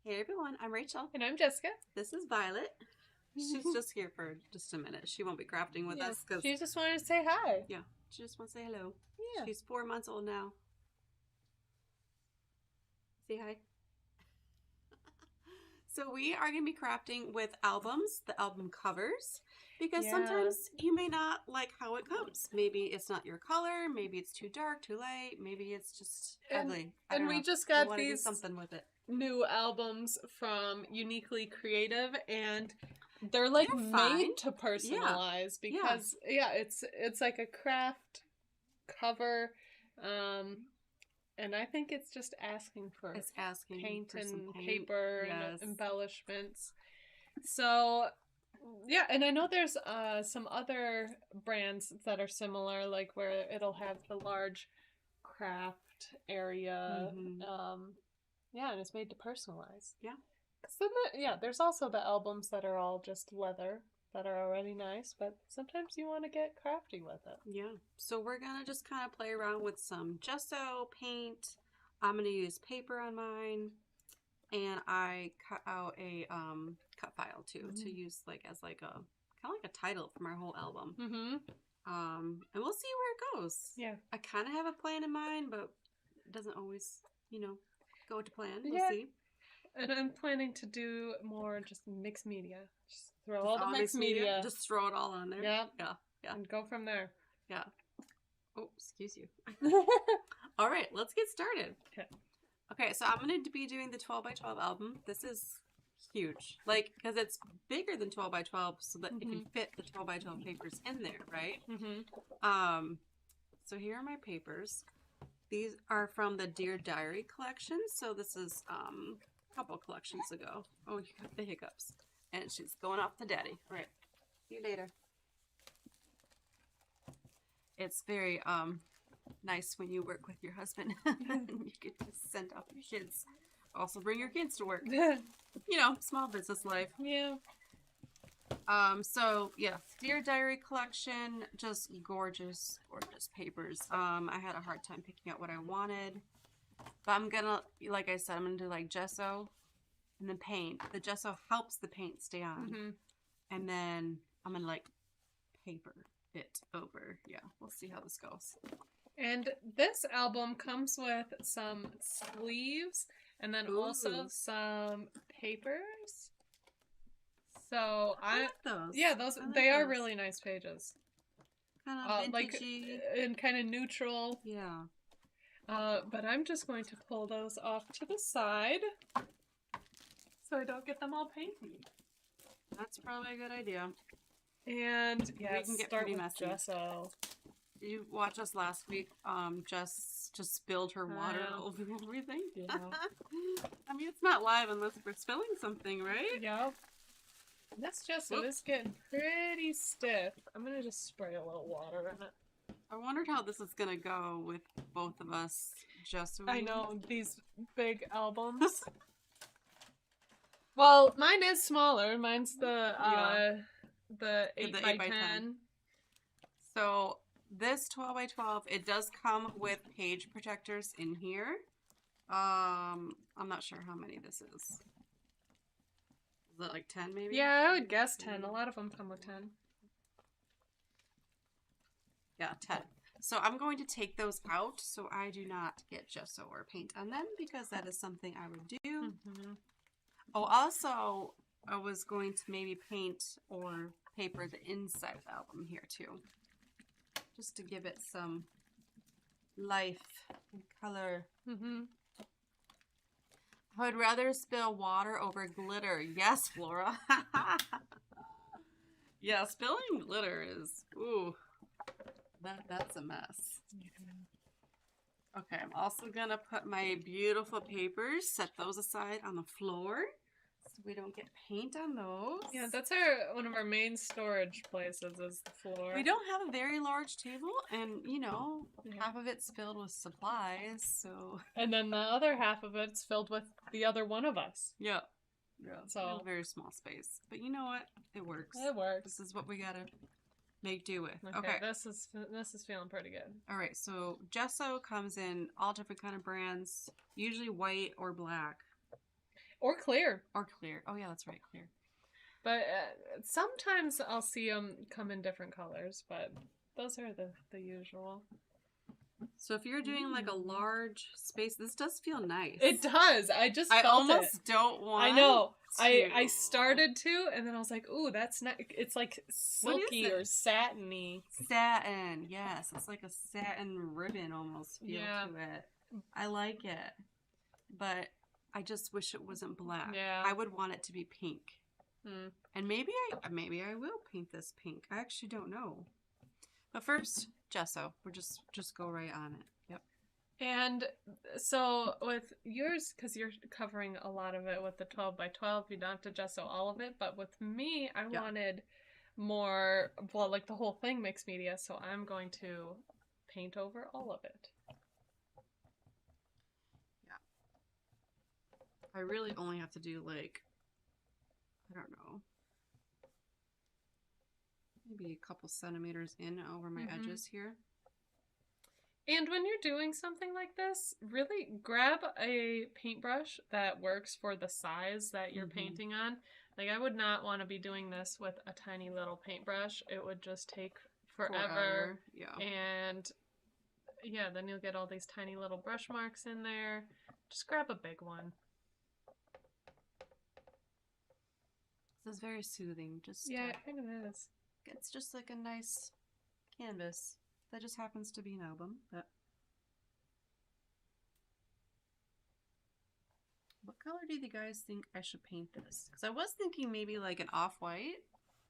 Hey everyone, I'm Rachel. And I'm Jessica. This is Violet. She's just here for just a minute. She won't be crafting with us because She just wanted to say hi. yeah, she just wants to say hello. Yeah. She's 4 months old now. Say hi. So we are going to be crafting with albums, the album covers, because sometimes you may not like how it comes. Maybe it's not your color, maybe it's too dark, too light, maybe it's just ugly. And we just got do these something with it. new albums from Uniquely Creative, and they're like made to personalize because it's like a craft cover. And I think it's just asking for paint and paper and embellishments. So, yeah, and I know there's some other brands that are similar, like where it'll have the large craft area. Yeah, and it's made to personalize. Yeah. There's also the albums that are all just leather that are already nice, but sometimes you want to get crafty with it. Yeah. So we're going to just kind of play around with some gesso, paint. I'm going to use paper on mine. And I cut out a cut file too to use as a kind of like a title from our whole album. And we'll see where it goes. Yeah. I kind of have a plan in mind, but it doesn't always, go to plan. We'll see. And I'm planning to do more just mixed media. Just throw all the mixed media. Just throw it all on there. Yeah. Yeah. And go from there. Yeah. Oh, excuse you. All right, let's get started. Okay, so I'm going to be doing the 12 by 12 album. This is huge. Because it's bigger than 12 by 12 so that it can fit the 12 by 12 papers in there, right? So here are my papers. These are from the Dear Diary collection. So this is a couple collections ago. Oh, you got the hiccups. And she's going off to daddy. All right. See you later. It's very nice when you work with your husband. You get to send off your kids. Also bring your kids to work. Small business life. Yeah. So yeah, Dear Diary collection, just gorgeous, gorgeous papers. I had a hard time picking out what I wanted. But I'm gonna, like I said, I'm gonna do gesso and then paint. The gesso helps the paint stay on. And then I'm gonna paper it over. Yeah, we'll see how this goes. And this album comes with some sleeves and then also some papers. So I like those. Yeah, they are really nice pages. Kind of vintagey. And kind of neutral. Yeah. But I'm just going to pull those off to the side so I don't get them all painty. That's probably a good idea. And we can get pretty messy. Gesso. You watched us last week. Jess just spilled her water over everything. Yeah. I mean, it's not live unless we're spilling something, right? Yeah. This gesso is getting pretty stiff. I'm gonna just spray a little water in it. I wondered how this is gonna go with both of us. I know, these big albums. Well, mine is smaller. Mine's the 8 by 10. So this 12 by 12, it does come with page protectors in here. I'm not sure how many this is. Is it 10 maybe? Yeah, I would guess 10. A lot of them come with 10. Yeah, 10. So I'm going to take those out so I do not get gesso or paint on them because that is something I would do. Oh, also, I was going to maybe paint or paper the inside of the album here too. Just to give it some life and color. I would rather spill water over glitter. Yes, Flora. Yeah, spilling glitter is, ooh, that's a mess. Okay, I'm also going to put my beautiful papers, set those aside on the floor so we don't get paint on those. Yeah, that's one of our main storage places is the floor. We don't have a very large table and, half of it's filled with supplies, so... And then the other half of it's filled with the other one of us. Yeah. Yeah, so a very small space. But you know what? It works. It works. This is what we gotta make do with. Okay. This is feeling pretty good. All right, so gesso comes in all different kind of brands, usually white or black. Or clear. Or clear. Oh, yeah, that's right, clear. But sometimes I'll see them come in different colors, but those are the usual. So if you're doing like a large space, this does feel nice. It does. I I almost don't want. I know. I started to, and then I was like, "Ooh, that's not." It's like silky or satiny. Satin, yes. It's like a satin ribbon almost feel to it. I like it, but I just wish it wasn't black. Yeah. I would want it to be pink. And maybe I will paint this pink. I actually don't know. But first, gesso. We'll just go right on it. Yep. And so with yours, because you're covering a lot of it with the 12 by 12, you don't have to gesso all of it. But with me, I wanted more, well, like the whole thing mixed media, so I'm going to paint over all of it. Yeah. I really only have to do like, I don't know, maybe a couple centimeters in over my edges here. And when you're doing something like this, really grab a paintbrush that works for the size that you're painting on. Like, I would not want to be doing this with a tiny little paintbrush. It would just take forever. Yeah. And yeah, then you'll get all these tiny little brush marks in there. Just grab a big one. This is very soothing. Just yeah, it kind of is. It's just like a nice canvas that just happens to be an album. But what color do you guys think I should paint this? Because I was thinking maybe like an off-white,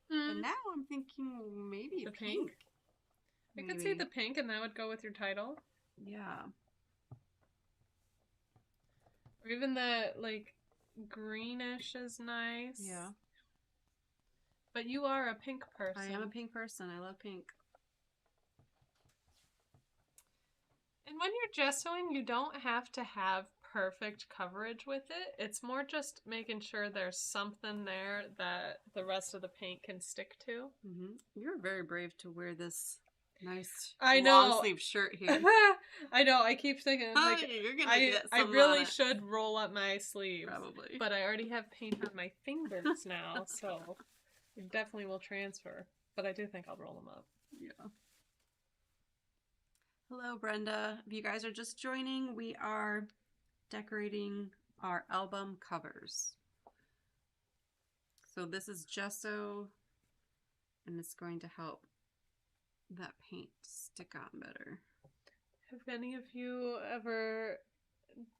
but now I'm thinking maybe the pink. I could see the pink, and that would go with your title. Yeah. Or even the like greenish is nice. Yeah. But you are a pink person. I am a pink person. I love pink. And when you're gessoing, you don't have to have perfect coverage with it. It's more just making sure there's something there that the rest of the paint can stick to. You're very brave to wear this nice long sleeve shirt here. I know. I keep thinking like you're gonna get I really should roll up my sleeves. Probably. But I already have paint on my fingers now, so it definitely will transfer. But I do think I'll roll them up. Yeah. Hello, Brenda. If you guys are just joining, we are decorating our album covers. So this is gesso, and it's going to help that paint stick on better. Have any of you ever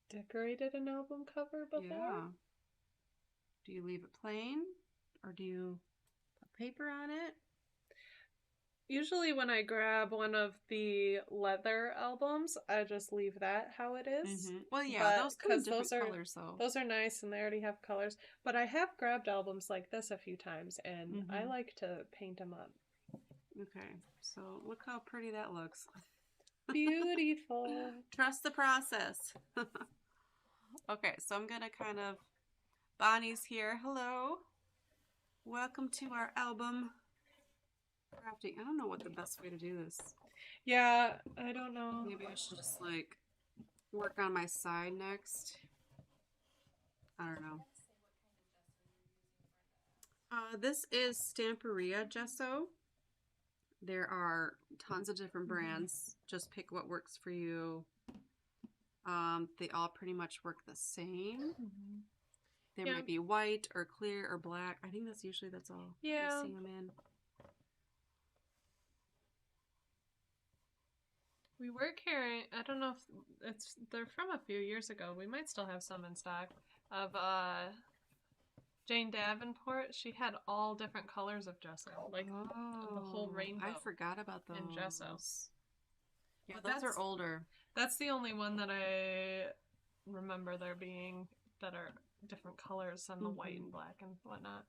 decorated an album cover before? Yeah. Do you leave it plain, or do you put paper on it? Usually when I grab one of the leather albums, I just leave that how it is. Well, yeah, those come in different colors, though. Those are nice, and they already have colors. But I have grabbed albums like this a few times, and I like to paint them up. Okay, so look how pretty that looks. Beautiful. Trust the process. Okay, so I'm going to kind of... Bonnie's here. Hello. Welcome to our album crafting. I don't know what the best way to do this. Yeah, I don't know. Maybe I should just like work on my side next. I don't know. This is Stamperia gesso. There are tons of different brands. Just pick what works for you. They all pretty much work the same. There might be white or clear or black. I think that's all you see them in. We were carrying, I don't know if they're from a few years ago. We might still have some in stock of Jane Davenport. She had all different colors of gesso, like the whole rainbow. I forgot about those. In gesso. Yeah, those are older. That's the only one that I remember there being that are different colors than the white and black and whatnot.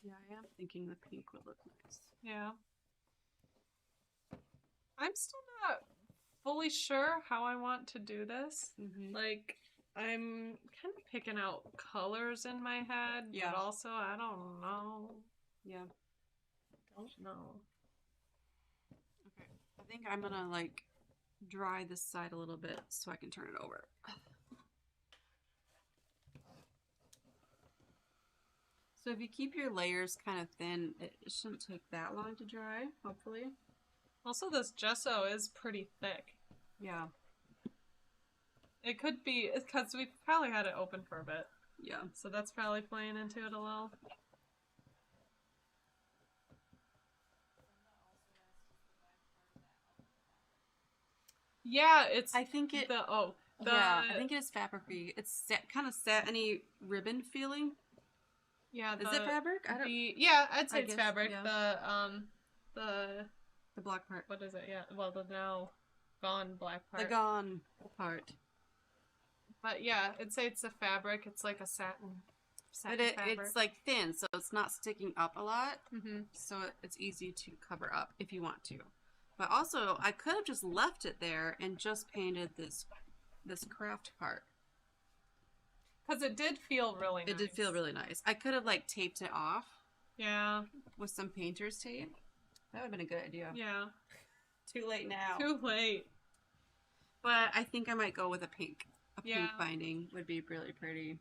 Yeah, I am thinking the pink would look nice. Yeah. I'm still not fully sure how I want to do this. Like, I'm kind of picking out colors in my head, but also I don't know. Yeah. Don't know. think I'm gonna like dry this side a little bit so I can turn it over. So if you keep your layers kind of thin, it shouldn't take that long to dry, hopefully. Also, this gesso is pretty thick. Yeah. It could be, because we've probably had it open for a bit. Yeah. So that's probably playing into it a little. Yeah, it's. I think it. I think it is fabric-y. It's kind of satiny ribbon feeling. Yeah. Is it fabric? Yeah, I'd say it's guess, fabric. yeah. The black part. What is it? Yeah. Well, the now gone black part. The gone part. But yeah, I'd say it's a fabric. It's like a satin But fabric. it's like thin, so it's not sticking up a lot. Mm-hmm. So it's easy to cover up if you want to. But also, I could have just left it there and just painted this craft part. Because it did feel really nice. It did feel really nice. I could have like taped it off. Yeah. With some painter's tape. That would have been a good idea. Yeah. Too late now. Too late. But I think I might go with a pink. A Yeah. pink binding would be really pretty.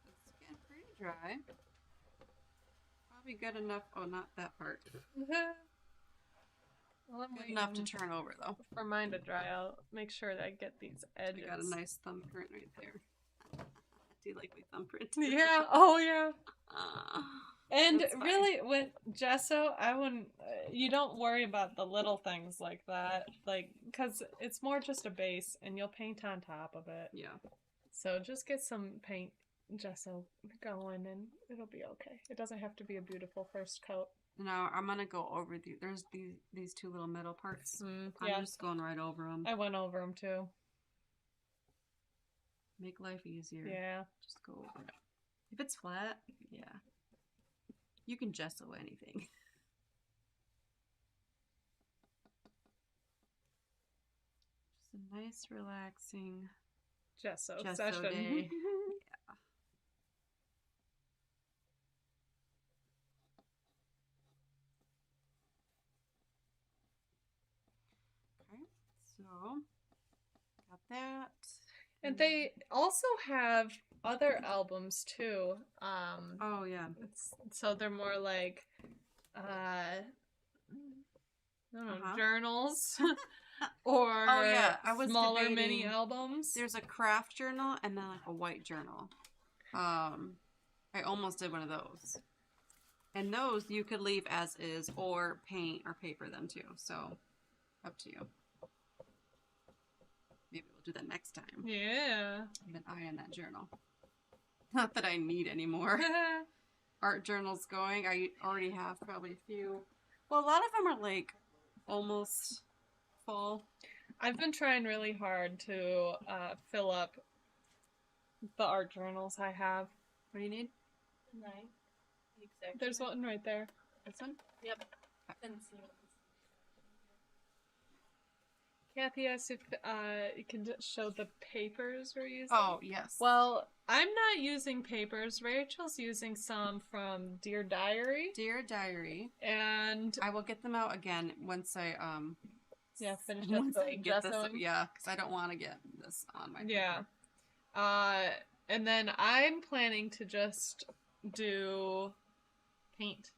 It's getting pretty dry. Probably good enough. Oh, not that part. Well, I'm Good enough to turn over though. for mine to dry out. Make sure that I get these edges. I got a nice thumbprint right there. Do you like my thumbprint? Yeah. Oh yeah. And That's fine. really, with gesso, I wouldn't. You don't worry about the little things like that, like because it's more just a base, and you'll paint on top of it. Yeah. So just get some paint gesso going, and it'll be okay. It doesn't have to be a beautiful first coat. Now I'm gonna go over there's these two little metal parts. Yeah. I'm just going right over them. I went over them too. Make life easier. Yeah. Just go over it. If it's flat, yeah. You can gesso anything. Just a nice, relaxing Gesso gesso session. day. Yeah. Okay, so got that. And they also have other albums too. Oh yeah. So they're more like I don't know, journals or Oh yeah, I was smaller debating. mini albums. There's a craft journal and then like a white journal. I almost did one of those. And those you could leave as is or paint or paper them too. So up to you. Maybe we'll do that next time. Yeah. Keep an eye on that journal. Not that I need any more art journals going. I already have probably a few. Well, a lot of them are like almost full. I've been trying really hard to fill up the art journals I have. What do you need? 9. Exactly. There's one right there. This one? Yep. And see what Kathy asked if you can show the papers we're using. Oh, yes. Well, I'm not using papers. Rachel's using some from Dear Diary. Dear Diary. And I will get them out again once I finish up once the I get this. gessoing. Yeah, because I don't want to get this on my paper. Yeah. And then I'm planning to just do paint.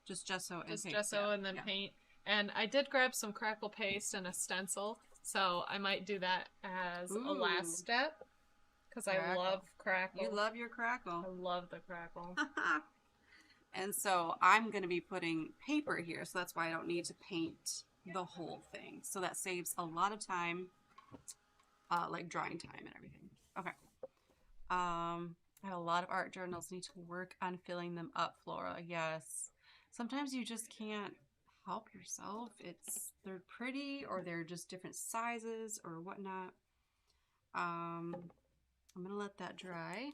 Just gesso and Just paint. gesso Yeah, and then yeah. paint. And I did grab some crackle paste and a stencil, so I might do that as a Ooh. last step. Because I Crackle. love crackle. You love your crackle. I love the crackle. And so I'm going to be putting paper here, so that's why I don't need to paint the whole thing. So that saves a lot of time, like drawing time and everything. Okay. I have a lot of art journals. Need to work on filling them up, Flora. Yes. Sometimes you just can't help yourself. They're pretty or they're just different sizes or whatnot. I'm going to let that dry.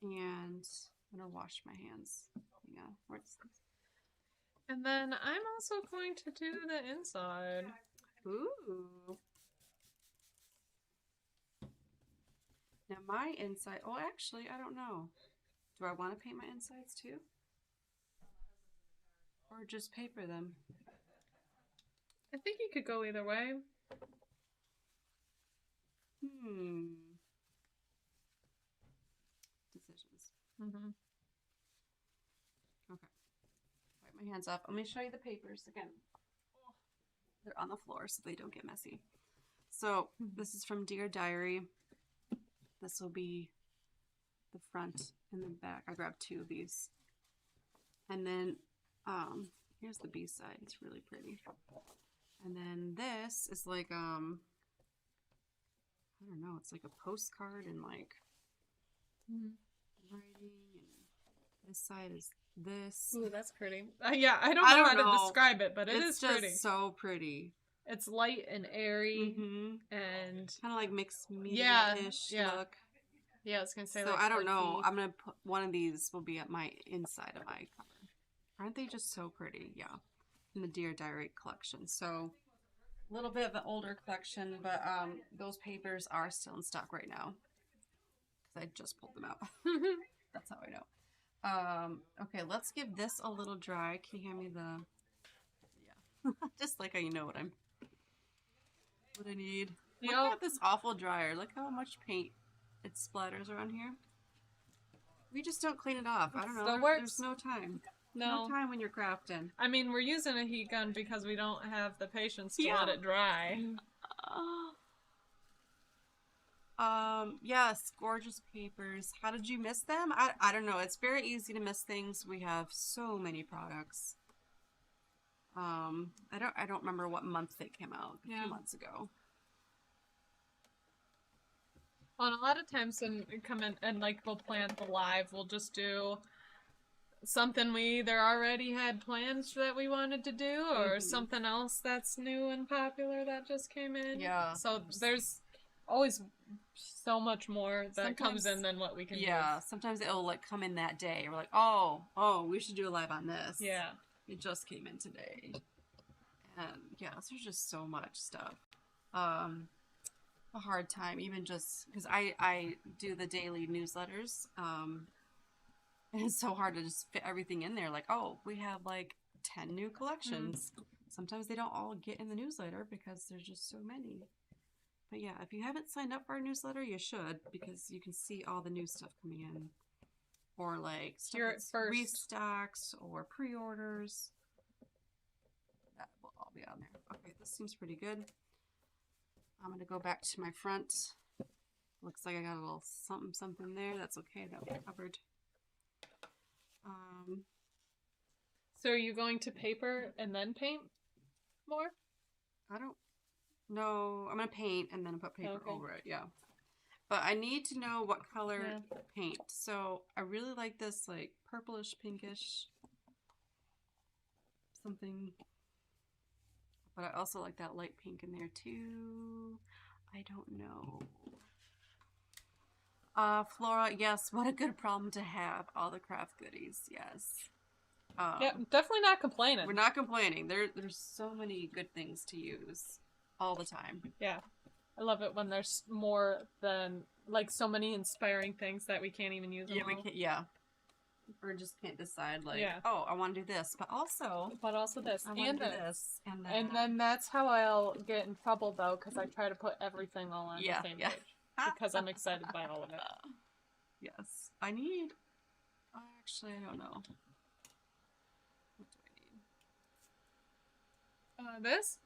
And I'm going to wash my hands. Yeah. Where's this? And then I'm also going to do the inside. Ooh. my inside. Oh, actually, I don't know. Do I want to paint my insides too? Or just paper them? I think you could go either way. Decisions. Mm-hmm. Okay. Wipe my hands off. Let me show you the papers again. They're on the floor so they don't get messy. So this is from Dear Diary. This will be the front and the back. I grabbed 2 of these. And then here's the B side. It's really pretty. And then this is like I don't know, it's like a postcard and like writing, and this side is this. Ooh, that's pretty. Yeah, I don't know how to describe it, but it's just pretty. So pretty. It's light and airy and kind of like mixed media-ish look. Yeah, I was gonna say. So like I don't know. artsy. I'm gonna put one of these will be at my inside of my cover. Aren't they just so pretty? Yeah, in the Dear Diary collection. So a little bit of an older collection, but those papers are still in stock right now because I just pulled them out. That's how I know. Okay, let's give this a little dry. Can you hand me the? Yeah, just like how you know what I need. Look at this awful dryer. Look how much paint it splatters around here. We just don't clean it off. I don't know. There's no time. No time when you're crafting. I mean, we're using a heat gun because we don't have the patience to let it dry. Yes, gorgeous papers. How did you miss them? I don't know. It's very easy to miss things. We have so many products. I don't remember what month they came out. A few months ago. Well, and a lot of times when we come in and like we'll plan the live, we'll just do something we either already had plans that we wanted to do or something else that's new and popular that just came in. Yeah. So there's always so much more that comes in than what we can do. Yeah, sometimes it'll like come in that day. We're like, oh, we should do a live on this. Yeah. It just came in today. And yeah, there's just so much stuff. A hard time, even just because I do the daily newsletters. And it's so hard to just fit everything in there. Like, oh, we have like 10 new collections. Sometimes they don't all get in the newsletter because there's just so many. But yeah, if you haven't signed up for our newsletter, you should, because you can see all the new stuff coming in. Or like stuff that's restocks or pre-orders. That will all be on there. Okay, this seems pretty good. I'm going to go back to my front. Looks like I got a little something there. That's okay. That will be covered. So are you going to paper and then paint more? I don't know. I'm going to paint and then put paper over it. Yeah. But I need to know what color paint. So I really like this like purplish, pinkish something. But I also like that light pink in there too. I don't know. Flora, yes, what a good problem to have. All the craft goodies, yes. Yeah, definitely not complaining. We're not complaining. There's so many good things to use all the time. Yeah. I love it when there's more than, like, so many inspiring things that we can't even use them all. We can't, or just can't decide, like, oh, I want to do this, but also this, I want to do this, and then that's how I'll get in trouble, though, because I try to put everything all on the same page. Because I'm excited by all of it. Yes. I need... Actually, I don't know. What do I need? This?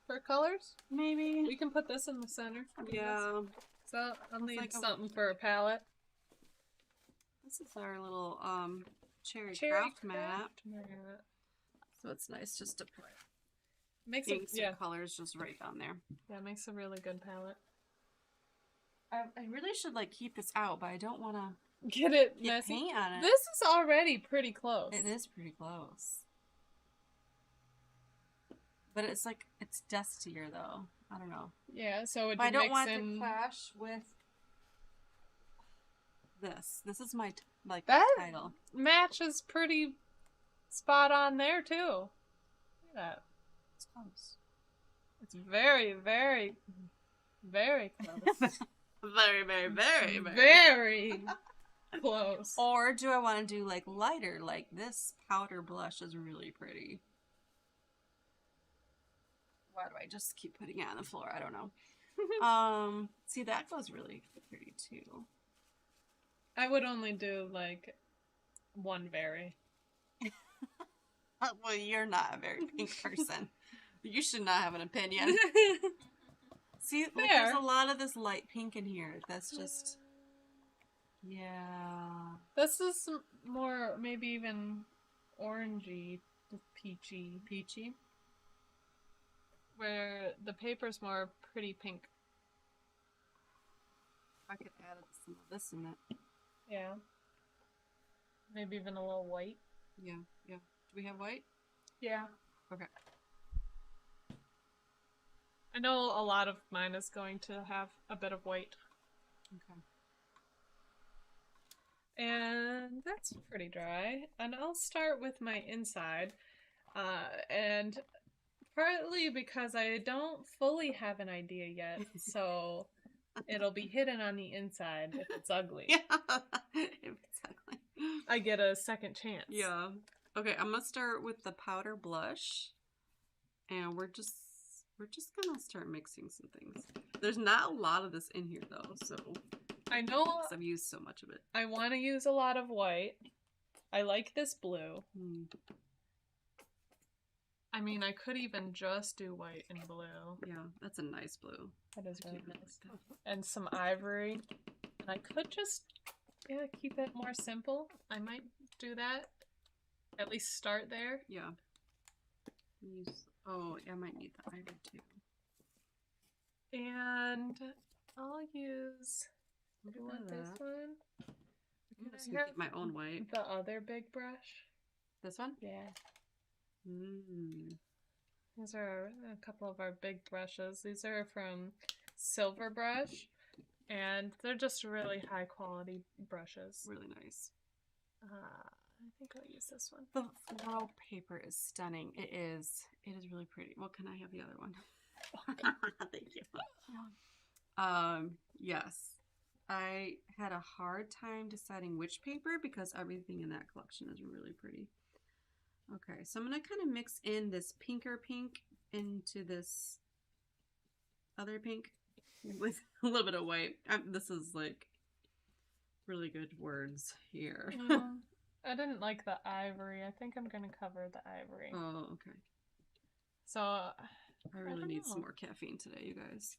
For colors? Maybe. We can put this in the center. Yeah. So, I'll need something for a palette. This is our little cherry craft mat. So it's nice just to put makes colors just right down there. Yeah, it makes a really good palette. I really should like keep this out, but I don't want to get messy. Paint on it. This is already pretty close. It is pretty close. But it's like, it's dustier though. I don't know. Yeah, so I don't want it to clash with this. This is my title. Matches pretty spot on there too. Look at that. It's close. It's very, very, very close. Very, very, very, very. Very close. Or do I want to do like lighter? Like this powder blush is really pretty. Why do I just keep putting it on the floor? I don't know. See, that goes really pretty too. I would only do like one very. Well, you're not a very pink person. You should not have an opinion. See, like, there's a lot of this light pink in here. That's just, yeah. This is more, maybe even orangey, peachy. Peachy? Where the paper's more pretty pink. I could add some of this in it. Yeah. Maybe even a little white. Yeah, yeah. Do we have white? Yeah. Okay. I know a lot of mine is going to have a bit of white. Okay. And that's pretty dry. And I'll start with my inside. And partly because I don't fully have an idea yet, so it'll be hidden on the inside if it's ugly. Yeah, if it's ugly. I get a second chance. Yeah. Okay, I'm gonna start with the powder blush. And we're just gonna start mixing some things. There's not a lot of this in here though, so I know because I've used so much of it. I want to use a lot of white. I like this blue. I mean, I could even just do white and blue. Yeah, that's a nice blue. That is I really do like nice. that. And some ivory. And I could just, keep it more simple. I might do that. At least start there. Yeah. Oh, I might need the ivory too. And I'll use. Look Do you at want this that. one? I'm just I gonna have get my own white. The other big brush. This one? Yeah. Mm. These are a couple of our big brushes. These are from Silver Brush, and they're just really high quality brushes. Really nice. I think I'll use this one. The floral paper is stunning. It is really pretty. Well, can I have the other one? Thank you. Yes. I had a hard time deciding which paper because everything in that collection is really pretty. Okay, so I'm going to kind of mix in this pinker pink into this other pink with a little bit of white. This is like really good words here. I didn't like the ivory. I think I'm going to cover the ivory. Oh, okay. So, I really need some more caffeine today, you guys.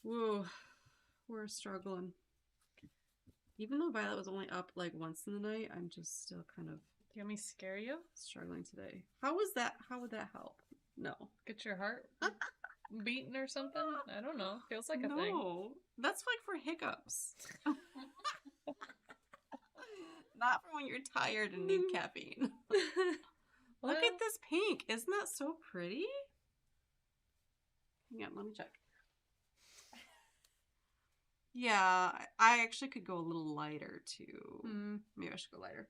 Whoa, we're struggling. Even though Violet was only up like once in the night, I'm just still kind of... Do you want me to scare you? Struggling today. How would that help? No. Get your heart beating or something? I don't know. Feels like a thing. No, that's like for hiccups. Not for when you're tired and need caffeine. Look at this pink. Isn't that so pretty? Hang on, let me check. Yeah, I actually could go a little lighter too. Maybe I should go lighter.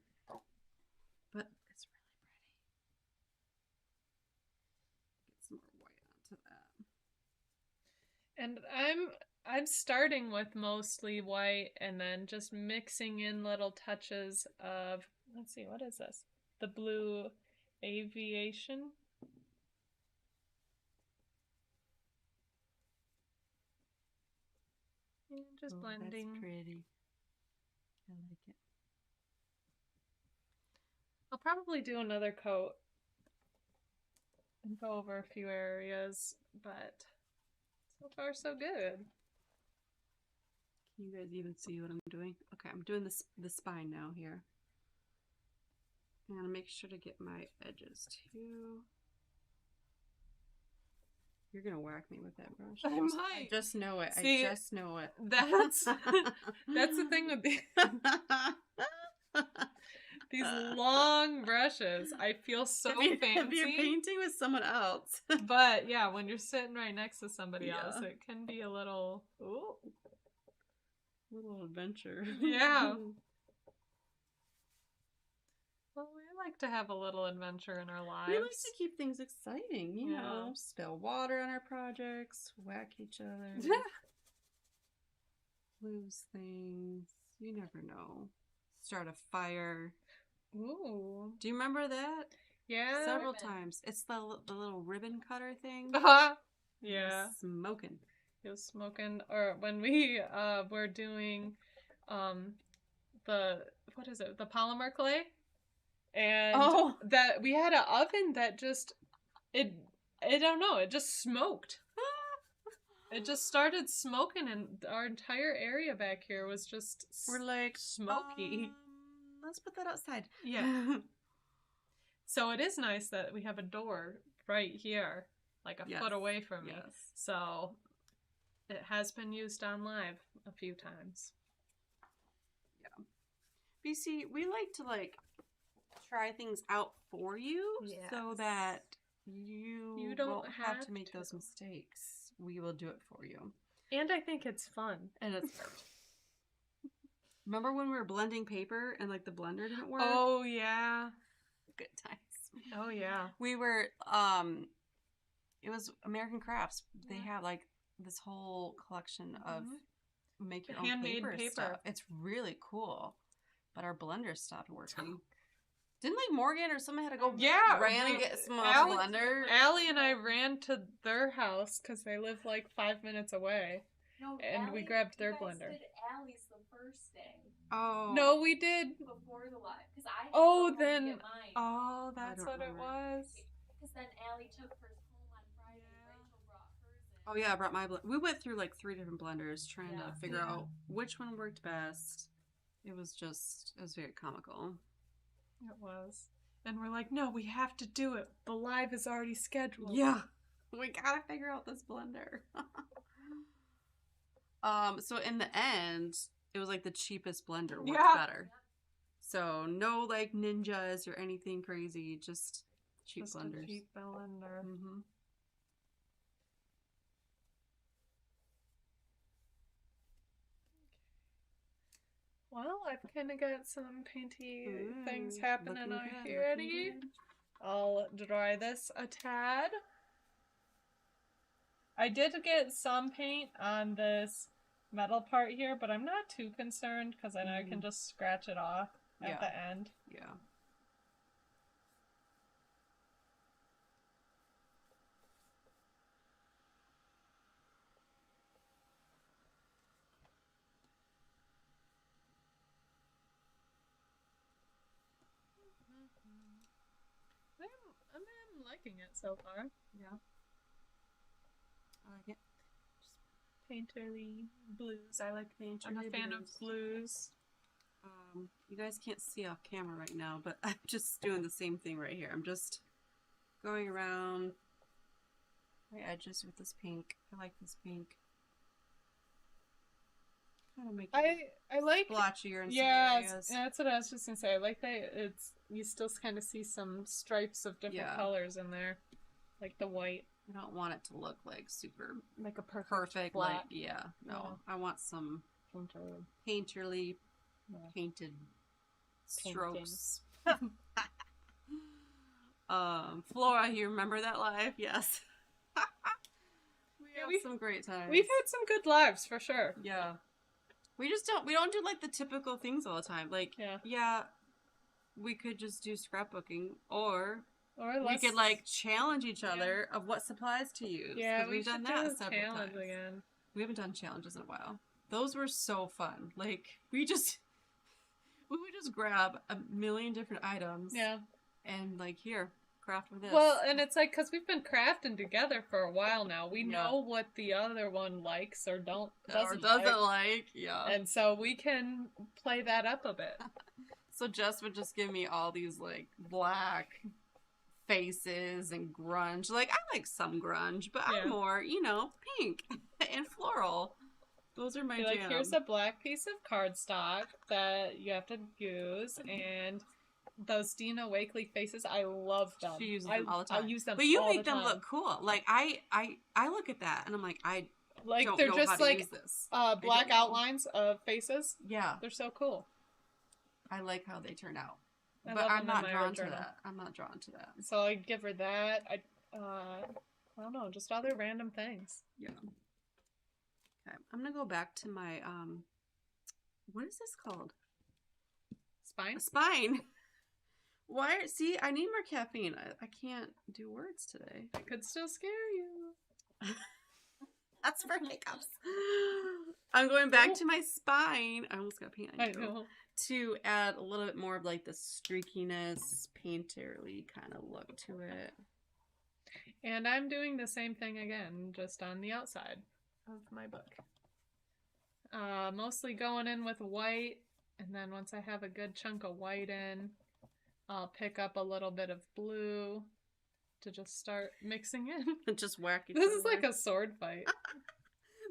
But it's really pretty. Get some more white onto that. And I'm starting with mostly white and then just mixing in little touches of, let's see, what is this? The blue aviation. And just blending. That's pretty. I like it. I'll probably do another coat and go over a few areas, but so far so good. Can you guys even see what I'm doing? Okay, I'm doing the spine now here. I'm gonna make sure to get my edges too. You're gonna whack me with that brush. I might. I just know it. See, I just know it. That's the thing with these long brushes. I feel so fancy. If you're painting with someone else. But yeah, when you're sitting right next to somebody Yeah. else, it can be a little little adventure. Yeah. Well, we like to have a little adventure in our lives. We like to keep things exciting, you know. Spill water on our projects, whack each other. lose things. You never know. Start a fire. Ooh. Do you remember that? Yeah. Several Ribbon. times. It's the little ribbon cutter thing. Yeah. Smoking. He was smoking. Or when we were doing the what is it? The polymer clay. And that we had an oven that just I don't know, it just smoked. It just started smoking, and our entire area back here was just We're like smoky. Let's put that outside. Yeah. So it is nice that we have a door right here, like a foot away from me. Yes. So it has been used on live a few times. Yeah. BC, we like to try things out for you so that you don't won't have to have make to. those mistakes. We will do it for you. And I think it's fun. And it's Remember when we were blending paper and the blender didn't work? Oh yeah. Good times. Oh yeah. We were it was American Crafts. They have this whole collection of make your own handmade paper stuff. It's really cool. But our blender stopped working. Didn't Morgan or someone had to go ran and get some blender? Allie and I ran to their house because they live 5 minutes away. No, and we grabbed their blender. Did Allie's the first day. Oh. No, we did. Before the live. Because I had Oh, to go then. get mine. Oh, that's what remember. It was. Because then Allie took hers home on Friday and Rachel brought hers in. Oh yeah, I brought my We went through 3 different blenders trying to figure out which one worked best. It was very comical. It was. And we're like, no, we have to do it. The live is already scheduled. Yeah. We gotta figure out this blender. So in the end, it was the cheapest blender worked better. So no ninjas or anything crazy, just cheap blenders. A cheap blender. Mm-hmm. Well, I've kind of got some painty things happening out here. I'll dry this a tad. I did get some paint on this metal part here, but I'm not too concerned because I know I can just scratch it off at the end. Yeah. I'm liking it so far. Yeah. I like it. Just painterly blues. I like painterly I'm a fan blues. of blues. You guys can't see off camera right now, but I'm just doing the same thing right here. I'm just going around my edges with this pink. I like this pink. Kind of make it I like splotchier in some areas. That's what I was just gonna say. I like that you still kind of see some stripes of different colors in there, like the white. I don't want it to look super like a perfect black. black. No. I want some painterly painted strokes. Flora, you remember that live? Yes. we had some great times. We've had some good lives for sure. Yeah. We don't do the typical things all the time. We could just do scrapbooking or we could challenge each other of what supplies to use. Yeah, we've done that several challenge times. Again. We haven't done challenges in a while. Those were so fun. We would just grab a million different items. Yeah. And here, craft with this. Well, and it's because we've been crafting together for a while now. We know what the other one likes or doesn't like. Yeah. And so we can play that up a bit. So Jess would just give me all these black faces and grunge. I like some grunge, but I'm more, pink and floral. Those are my jam. Here's a black piece of cardstock that you have to use, and those Dina Wakely faces, I love them. She uses them all the time. I use them but you all make the them time. look cool. I look at that and I'm I don't they're know just how to use this. Black outlines of faces. Yeah. They're so cool. I like how they turn out. I but I'm not drawn journal. to that. I'm not drawn to that. So I give her that. I don't know, just other random things. Yeah. Okay, I'm gonna go back to my what is this called? Spine? A spine. Why? See, I need more caffeine. I can't do words today. I could still scare you. That's for hiccups. I'm going back to my spine. I almost got paint on I you. know. To add a little bit more of like the streakiness, painterly kind of look to it. And I'm doing the same thing again, just on the outside of my book. Mostly going in with white, and then once I have a good chunk of white in, I'll pick up a little bit of blue to just start mixing in. And just whack each This other. is like a sword fight.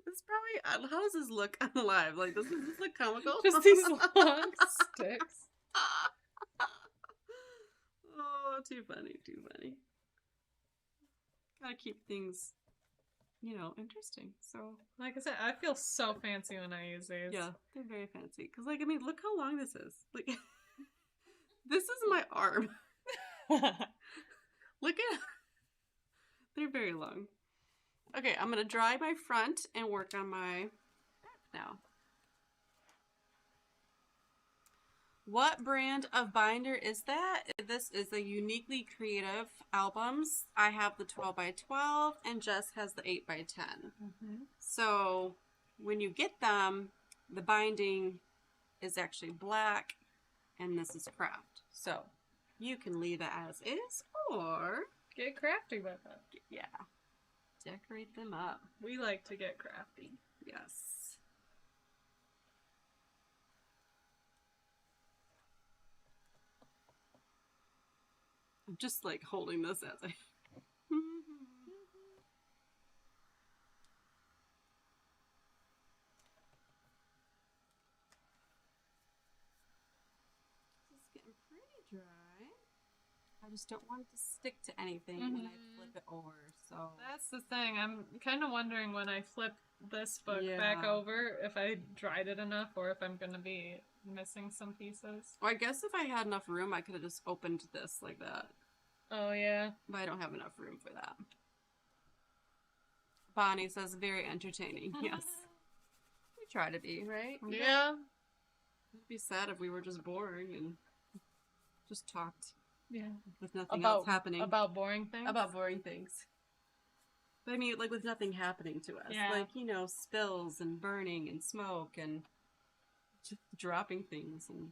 This probably, how does this look live? Like, does this look comical? Just these long sticks. Oh, too funny, too funny. Gotta keep things, interesting. So, Like I said, I feel so fancy when I use these. yeah, they're very fancy. Because, like, I mean, look how long this is. Like, this is my arm. Look at, they're very long. Okay, I'm going to dry my front and work on my back now. What brand of binder is that? This is the Uniquely Creative albums. I have the 12x12 and Jess has the 8x10. Mm-hmm. So when you get them, the binding is actually black and this is craft. So you can leave it as is or Get crafty with it. yeah, decorate them up. We like to get crafty. Yes. I'm just like holding this as I. This is getting pretty dry. I just don't want it to stick to anything when I flip it over. So That's the thing. I'm kind of wondering when I flip this book back Yeah. over if I dried it enough or if I'm going to be missing some pieces. well, I guess if I had enough room, I could have just opened this like that. Oh, yeah. But I don't have enough room for that. Bonnie says very entertaining. Yes. We try to be, right? Yeah. It'd be sad if we were just boring and just talked Yeah. with nothing else happening. About boring things? About boring things. But I mean, like with nothing happening to us. Yeah. Like, spills and burning and smoke and just dropping things and,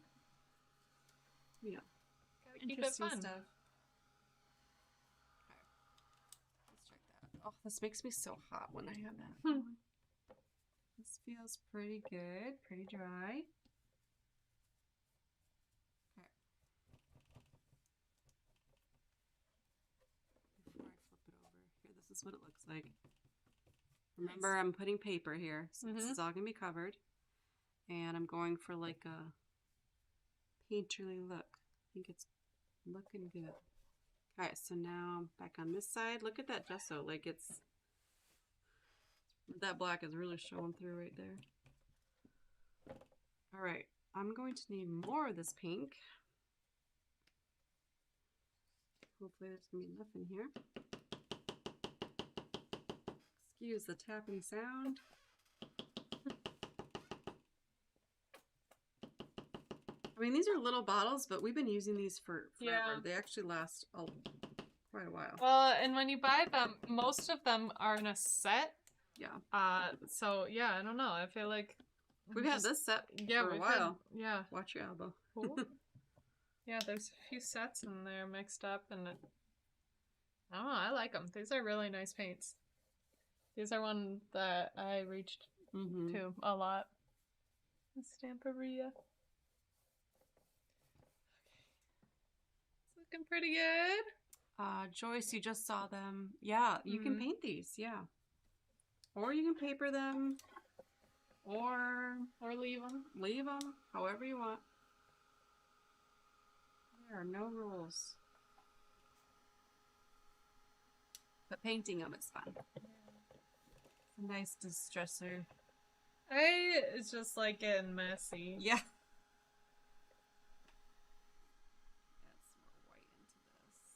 Gotta keep it interesting fun. stuff. Okay. Let's check that. Oh, this makes me so hot when I have that. Hmm. This feels pretty good, pretty dry. Okay. Before I flip it over, here, this is what it looks like. Remember, I'm putting paper here, so this is all going to be covered. And I'm going for like a painterly look. I think it's looking good. Alright, so now back on this side. Look at that gesso. Like that black is really showing through right there. Alright, I'm going to need more of this pink. Hopefully there's going to be enough in here. Excuse the tapping sound. I mean, these are little bottles, but we've been using these for forever. Yeah. They actually last quite a while. Well, and when you buy them, most of them are in a set. Yeah. So, yeah, I don't know. I feel like... We've had this set for a we've while. yeah. Watch your elbow. Cool. Yeah, there's a few sets in there mixed up, and I don't know, I like them. These are really nice paints. These are one that I reached to a lot. The Stamperia. It's looking pretty good. Joyce, you just saw them. Yeah, you can paint these, yeah. Or you can paper them. Or leave them. leave them, however you want. There are no rules. But painting them is fun. It's a nice distressor. It's just like getting messy. Yeah. Add some more white into this.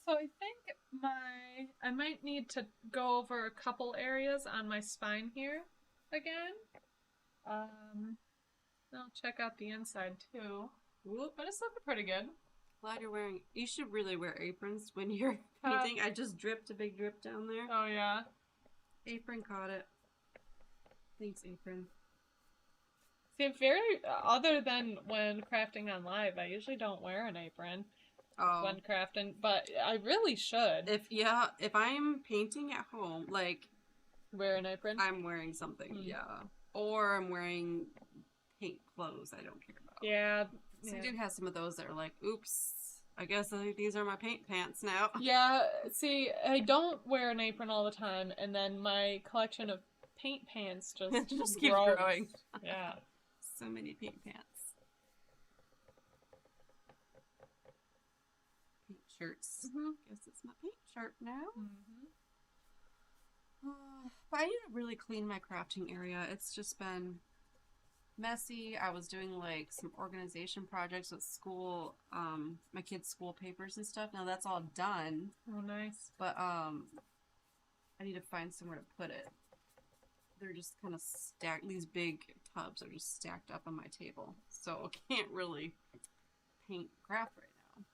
So I think I might need to go over a couple areas on my spine here again. I'll check out the inside too. Ooh, but it's looking pretty good. Glad you're wearing. You should really wear aprons when you're painting. I just dripped a big drip down there. Oh yeah. Apron caught it. Thanks, apron. See, other than when crafting on live, I usually don't wear an apron when crafting, but I really should. If I'm painting at home, like wear an apron, I'm wearing something, or I'm wearing paint clothes. I don't care about. Yeah. So I do have some of those that are like, oops, I guess these are my paint pants now. Yeah. See, I don't wear an apron all the time, and then my collection of paint pants just keeps growing. Yeah. So many paint pants. Paint shirts. Guess it's my paint shirt now. But I need to really clean my crafting area. It's just been messy. I was doing like some organization projects with school, my kids' school papers and stuff. Now that's all done. Oh, nice. But I need to find somewhere to put it. They're just kind of stacked. These big tubs are just stacked up on my table, so I can't really paint craft right now.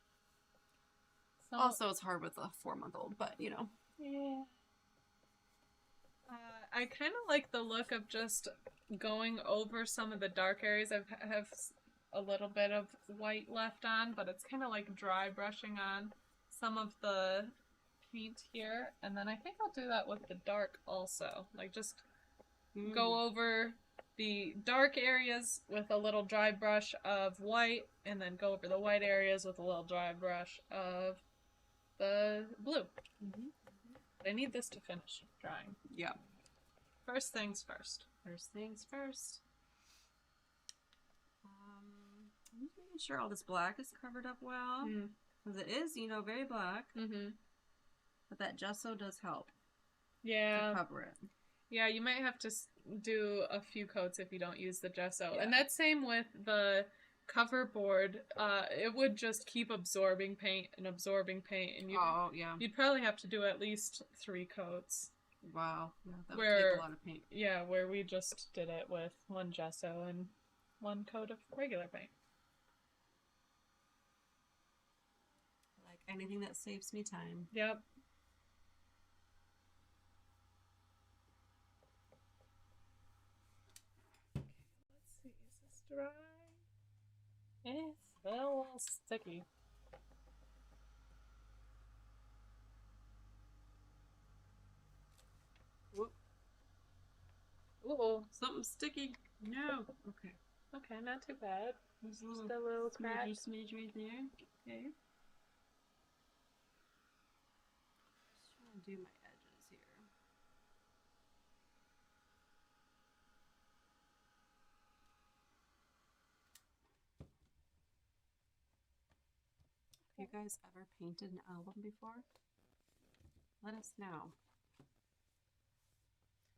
So, also, it's hard with a 4-month-old, but you know. Yeah. I kind of like the look of just going over some of the dark areas. I have a little bit of white left on, but it's kind of like dry brushing on some of the paint here, and then I think I'll do that with the dark also. Like just go over the dark areas with a little dry brush of white, and then go over the white areas with a little dry brush of the blue. I need this to finish drying. Yeah. First things first. First things first. I'm just making sure all this black is covered up well. Because it is, very black. But that gesso does help. Yeah. To cover it. Yeah, you might have to do a few coats if you don't use the gesso. Yeah. And that's same with the cover board. It would just keep absorbing paint, and you'd probably have to do at least 3 coats. Wow. Yeah, that would take a lot of paint. Yeah, where we just did it with 1 gesso and 1 coat of regular paint. Like anything that saves me time. Yep. Dry. It's a little sticky. Whoop. Ooh, something sticky. No. Okay. Okay, not too bad. Just a little scratch. Smidge right there. Okay. Just trying to do my edges here. Have you guys ever painted an album before? Let us know.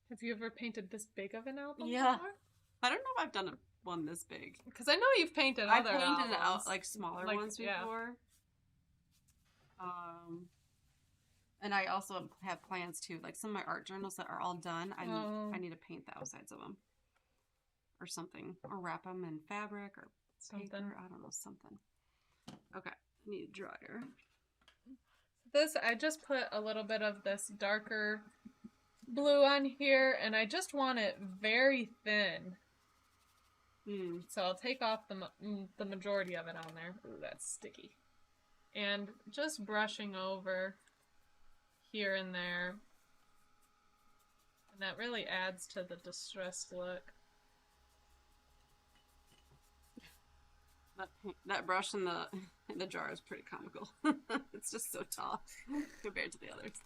Have you ever painted this big of an album before? I don't know if I've done one this big. Because I know you've painted other albums. I painted out like smaller ones before. Yeah. And I also have plans too. Like some of my art journals that are all done, I need to paint the outsides of them. Or something. Or wrap them in fabric or something. Paper. I don't know, something. Okay. I need a dryer. I just put a little bit of this darker blue on here, and I just want it very thin. So I'll take off the majority of it on there. Ooh, that's sticky. And just brushing over here and there. And that really adds to the distressed look. That brush in the jar is pretty comical. It's just so tall compared to the others.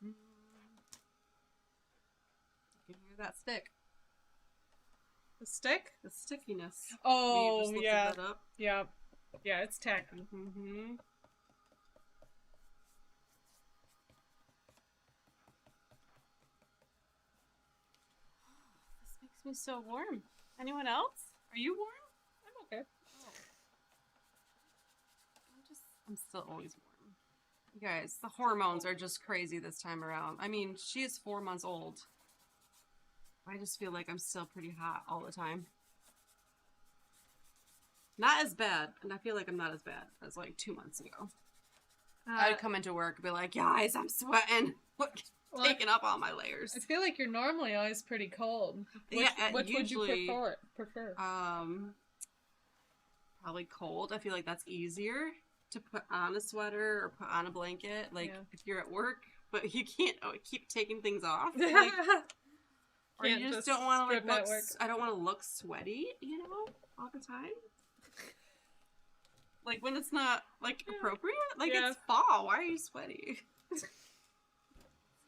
You can hear that stick. The stick? The stickiness. Oh, yeah. Yeah. Yeah, it's tacky. Makes me so warm. Anyone else? Are you warm? I'm okay. I'm still always warm. You guys, the hormones are just crazy this time around. I mean, she is 4 months old. I just feel like I'm still pretty hot all the time. Not as bad, and I feel like I'm not as bad as like 2 months ago. I'd come into work and be like, guys, I'm sweating. Taking up all my layers. I feel like you're normally always pretty cold. Which usually, would you prefer? Probably cold. I feel like that's easier to put on a sweater or put on a blanket. Like, if you're at work, but you can't keep taking things off. Like, or you just don't want to like look. I don't want to look sweaty, you know, all the time. Like when it's not like appropriate. Like it's fall. Why are you sweaty?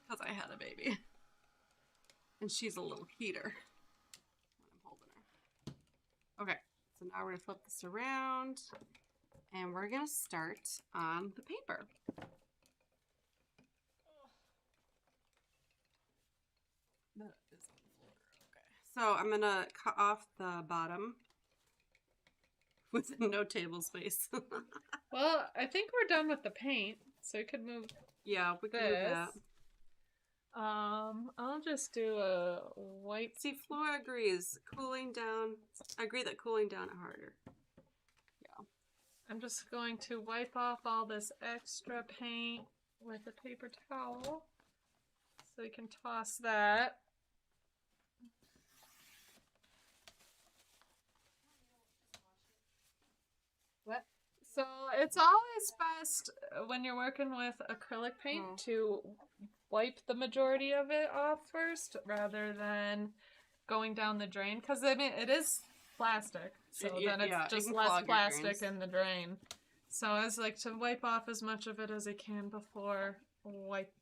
Because I had a baby, and she's a little heater when I'm holding her. Okay, so now we're gonna flip this around, and we're gonna start on the paper. That is on the floor. Okay. So I'm gonna cut off the bottom with no table space. Well, I think we're done with the paint, so we could move. Yeah, we can move that. I'll just do a white. See, Flora agrees. Cooling down. I agree that cooling down harder. Yeah. I'm just going to wipe off all this extra paint with a paper towel, so we can toss that. What? So it's always best when you're working with acrylic paint to wipe the majority of it off first rather than going down the drain, because I mean it is plastic, so then it's just less plastic in the drain. So I was like to wipe off as much of it as I can before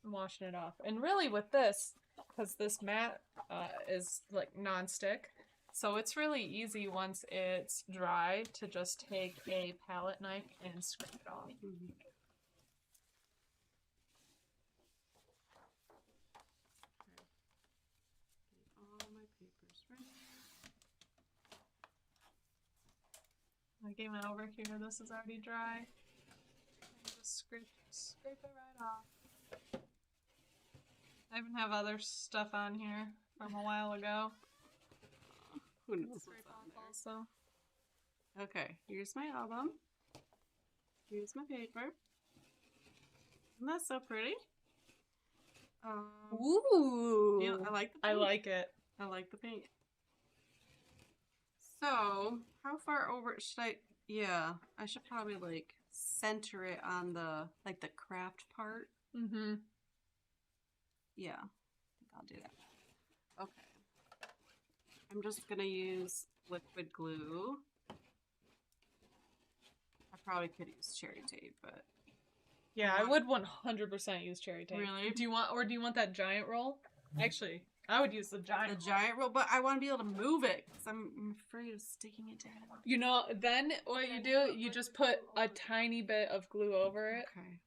washing it off. And really with this, because this mat is like non-stick, so it's really easy once it's dry to just take a palette knife and scrape it off. Mm-hmm. I came over here, this is already dry. And just scrape it right off. I even have other stuff on here from a while ago. Who knows what's on there. Also. Okay, here's my album. Here's my paper. Isn't that so pretty? Ooh! Yeah, I like the paint. I like it. I like the paint. So, how far over should I... Yeah, I should probably, like, center it on the, like, the craft part. Mm-hmm. Yeah, I think I'll do that. Okay. I'm just gonna use liquid glue. I probably could use cherry tape, but... Yeah, I would 100% use cherry tape. Really? Do you want that giant roll? Actually, I would use the giant roll, but I want to be able to move it because I'm afraid of sticking it down. You know, then what you do, you just put a tiny bit of glue over it. Okay.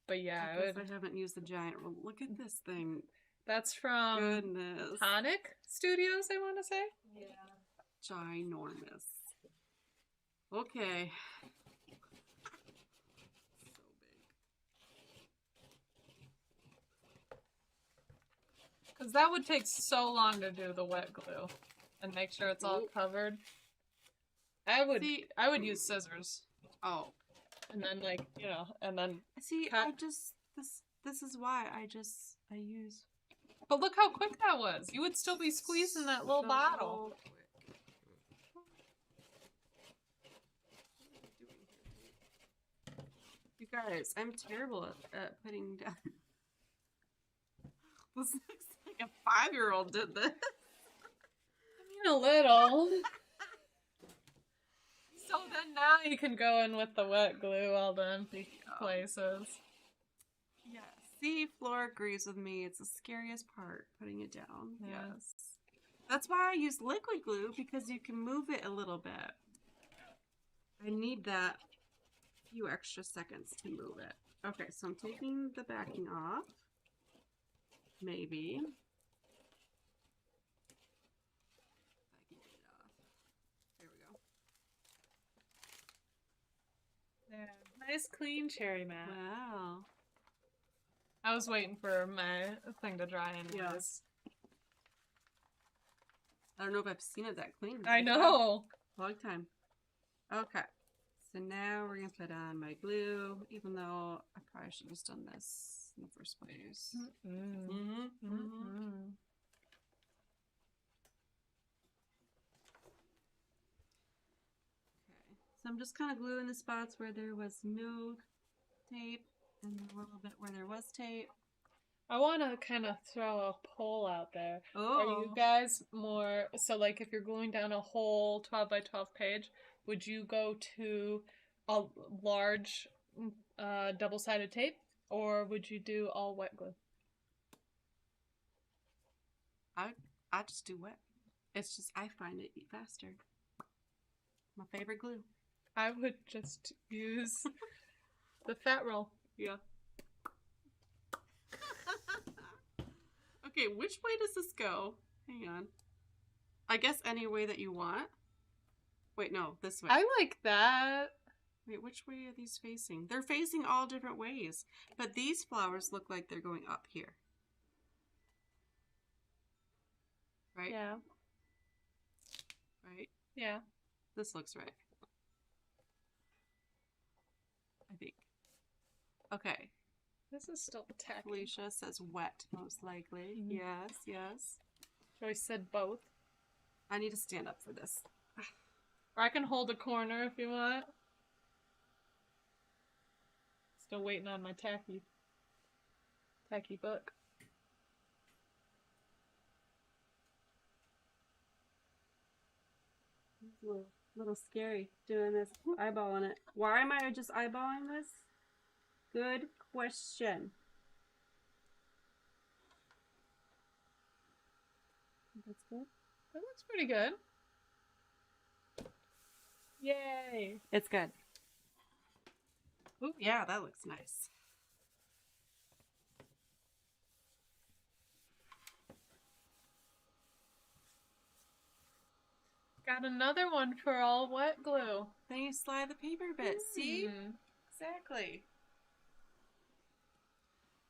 But yeah, I haven't used the giant roll. Look at this thing. That's from Goodness. Tonic Studios, I want to say. Yeah. Ginormous. Okay. Because that would take so long to do the wet glue and make sure it's all covered. I would use scissors. Oh. And then and then see, cut. This is why I use. But look how quick that was. You would still be squeezing that little bottle. You guys, I'm terrible at putting down. This looks like a 5-year-old did this. I mean, a little. So then now you can go in with the wet glue all the empty places. Yeah. See, Flora agrees with me. It's the scariest part, putting it down. Yeah. Yes. That's why I use liquid glue, because you can move it a little bit. I need that few extra seconds to move it. Okay, so I'm taking the backing off. Maybe. Nice clean cherry mat. Wow. I was waiting for my thing to dry anyways. Yes. I don't know if I've seen it that clean. I know. Long time. Okay. So now we're going to put on my glue, even though I probably should have just done this in the first place. Okay. So I'm just kind of gluing the spots where there was no tape and a little bit where there was tape. I want to kind of throw a poll out there. Oh. Are you guys more, so like if you're gluing down a whole 12 by 12 page, would you go to a large double-sided tape, or would you do all wet glue? I just do wet. It's just, I find it faster. My favorite glue. I would just use the fat roll. Yeah. Okay, which way does this go? Hang on. I guess any way that you want. Wait, no, this way. I like that. Wait, which way are these facing? They're facing all different ways. But these flowers look like they're going up here. Right? Yeah. Right? Yeah. This looks right. I think. Okay. This is still tacky. Felicia says wet, most likely. Mhm. Yes, yes. Joyce said both. I need to stand up for this. Or I can hold a corner if you want. Still waiting on my tacky book. It's a little scary doing this, eyeballing it. Why am I just eyeballing this? Good question. That's good. That looks pretty good. Yay! It's good. Ooh, yeah, that looks nice. Got another one for all wet glue. Then you slide the paper bit. See? Exactly.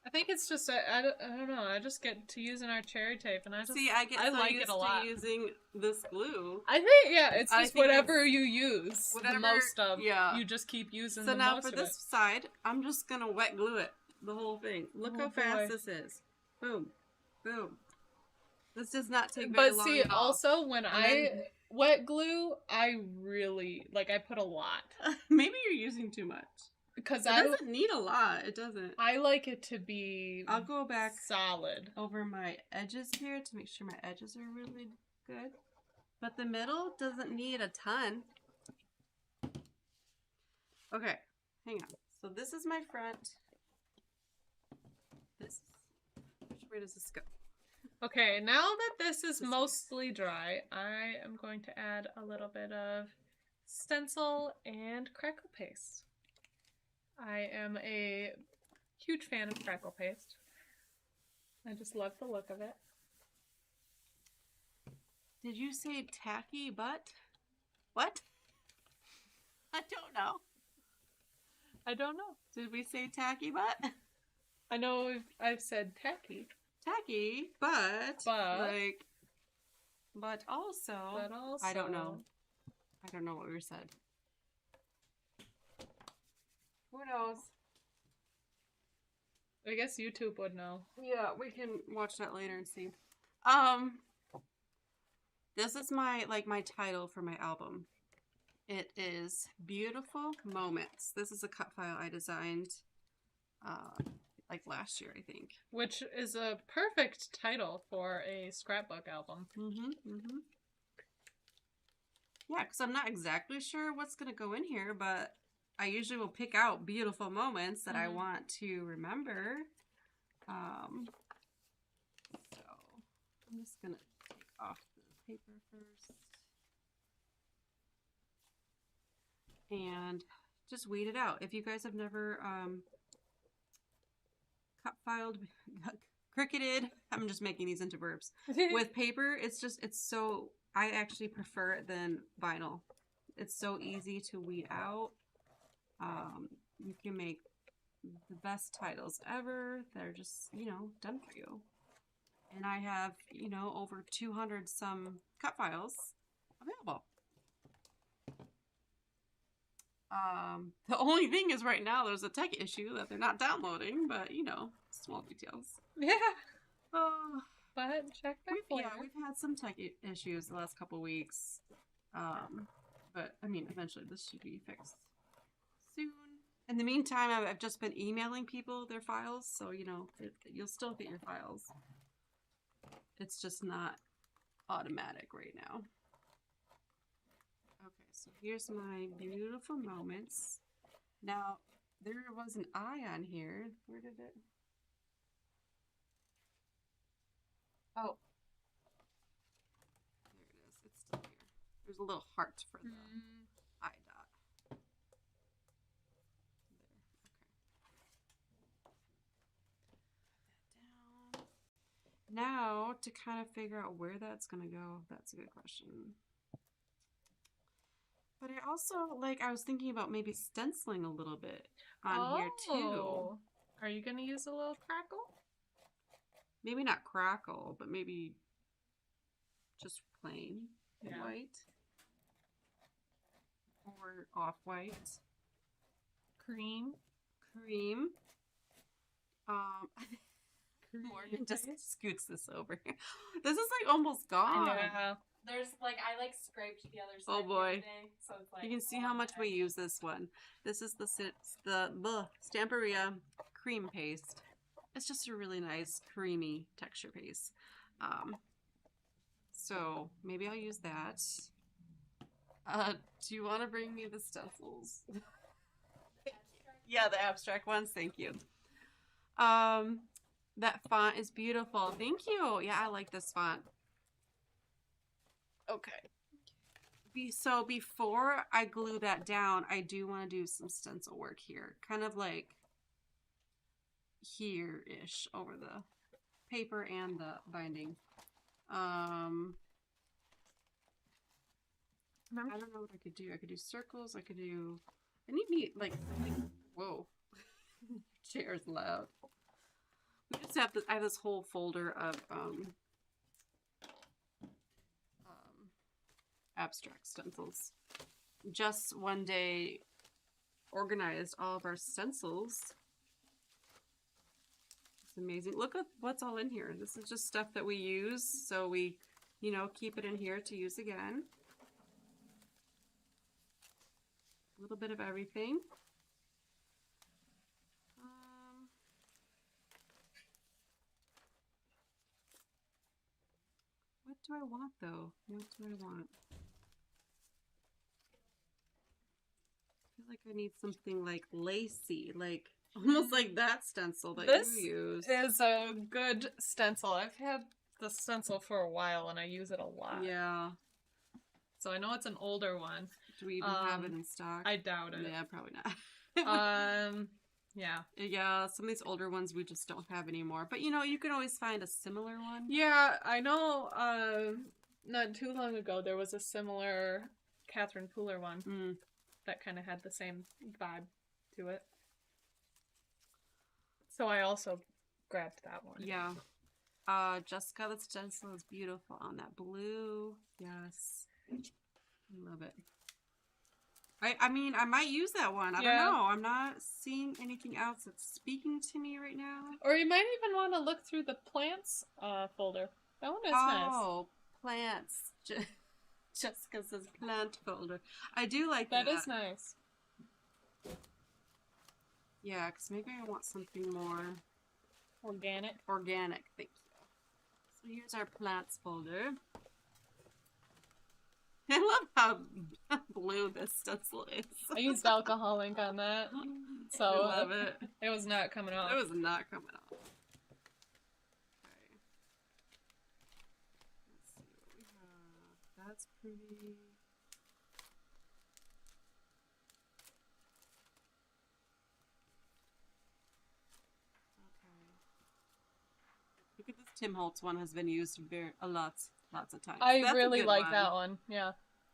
I think it's just I don't know. I just get to using our cherry tape, and I get I so like used it a lot. to using this glue. I think it's I just think whatever you use whatever- the most of. yeah. You just keep using So the now most for of this side, I'm just gonna wet glue it, the whole thing. Look Oh, how fast boy. this is. Boom, boom. This does not take it. very But long see, at all. also when And I then- wet glue, I really I put a lot Maybe you're using too much. because It doesn't need a lot. It doesn't. I like it to be I'll go back solid. over my edges here to make sure my edges are really good. But the middle doesn't need a ton. Okay, hang on. So this is my front. Which way does this go? Okay, now that this is This mostly dry, I am going to add a little bit of stencil and crackle paste. I am a huge fan of crackle paste. I just love the look of it. Did you say tacky butt? What? I don't know. I don't know. Did we say tacky butt? I know I've said tacky, Tacky, but But- but also, but also I don't know. I don't know what we said. Who knows? I guess YouTube would know. Yeah, we can watch that later and see. This is my title for my album. It is Beautiful Moments. This is a cut file I designed last year, I think. Which is a perfect title for a scrapbook album. Yeah, because I'm not exactly sure what's going to go in here, but I usually will pick out beautiful moments that I want to remember. So I'm just going to take off the paper first. And just weed it out. If you guys have never cut filed, cricketed, I'm just making these into verbs. With paper, I actually prefer it than vinyl. It's so easy to weed out. you can make the best titles ever. They're just, done for you. And I have, over 200 some cut files available. The only thing is right now there's a tech issue that they're not downloading, but small details. Yeah. Oh, But check back later. we've had some tech issues the last couple weeks. But I mean, eventually this should be fixed soon. In the meantime, I've just been emailing people their files, so you'll still get your files. It's just not automatic right now. Okay, so here's my beautiful moments. Now, there was an eye on here. Where did it? Oh. There it is. It's still here. There's a little heart for the eye dot. There. Okay. Put that down. Now, to kind of figure out where that's going to go, that's a good question. But I also, I was thinking about maybe stenciling a little bit on here, too. Are you going to use a little crackle? Maybe not crackle, but maybe just plain white. Or off-white. Cream. Morgan just scoots this over here. This is, almost gone. Yeah. There's I scraped the other side. Oh boy. Day, so it's You can see how much we use this one. This is the Stamperia cream paste. It's just a really nice creamy texture paste. So maybe I'll use that. Do you want to bring me the stencils? Yeah, the abstract ones. Thank you. That font is beautiful. Thank you. Yeah, I like this font. Okay. So before I glue that down, I do want to do some stencil work here. Kind of here-ish over the paper and the binding. I don't know what I could do. I could do circles. I need me, whoa. Chair's loud. We just have I have this whole folder of, abstract stencils. Just one day organized all of our stencils. It's amazing. Look at what's all in here. This is just stuff that we use, so we, keep it in here to use again. A little bit of everything. What do I want, though? What do I want? I feel like I need something lacy, almost like that stencil that you use. This is a good stencil. I've had the stencil for a while and I use it a lot. Yeah. So I know it's an older one. Do we even have it in stock? I doubt it. Yeah, probably not. Yeah. Yeah, some of these older ones we just don't have anymore. But you can always find a similar one. Yeah, I know not too long ago there was a similar Catherine Pooler one that kind of had the same vibe to it. So I also grabbed that one. Yeah. Jessica, the stencil is beautiful on that blue. Yes. I love it. I mean, I might use that one. I don't know. I'm not seeing anything else that's speaking to me right now. Or you might even want to look through the plants folder. That one is nice. Oh, plants. Jessica says plant folder. I do like that. That is nice. Yeah, because maybe I want something more organic. Organic, thank you. So here's our plants folder. I love how blue this stencil is. I used alcohol ink on that, so I love it. It was not coming off. It was not coming off. Okay. Let's see what we have. That's pretty. Okay. Look at this Tim Holtz one has been used lots of times. I really like that one. Yeah,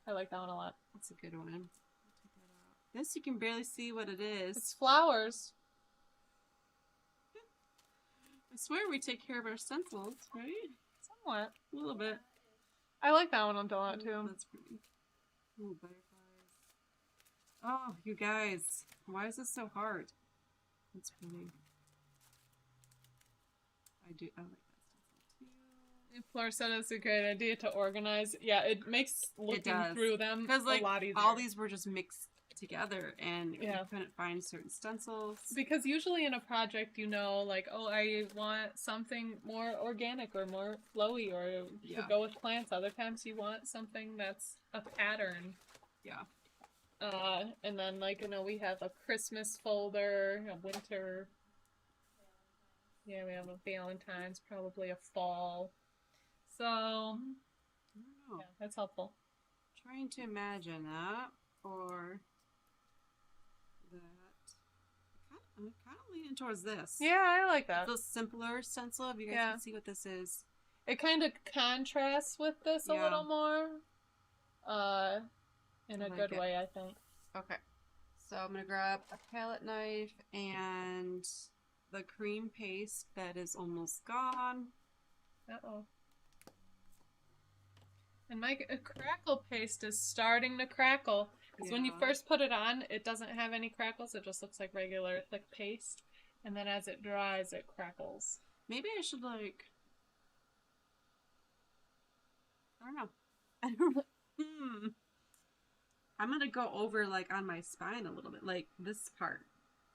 I like that one a lot. That's a good one. I'll take that out. This you can barely see what it is. It's flowers. I swear we take care of our stencils, right? Somewhat. A little bit. I like that one a lot too. That's pretty. Ooh, butterflies. Oh, you guys. Why is this so hard? That's pretty. I like that stencil too. Flora said it's a great idea to organize. Yeah, it makes looking through them because like a lot easier. all these were just mixed together, and Yeah. we couldn't find certain stencils. Because usually in a project, you know, like, oh, I want something more organic or more flowy or to go with plants. Other times you want something that's a pattern. Yeah. And then, like, you know, we have a Christmas folder, a winter. Yeah, we have a Valentine's, probably a fall. So, I don't know. yeah, that's helpful. Trying to imagine that or that. I'm kind of leaning towards this. Yeah, I like that. The simpler stencil. If you guys can see what this is. It kind of contrasts with this a little more. In a good way, I think. Okay. So I'm going to grab a palette knife and the cream paste that is almost gone. Uh-oh. And my crackle paste is starting to crackle. Because when you first put it on, it doesn't have any crackles. It just looks like regular thick paste. And then as it dries, it crackles. Maybe I should, like... I don't know. I'm going to go over, like, on my spine a little bit. Like, this part.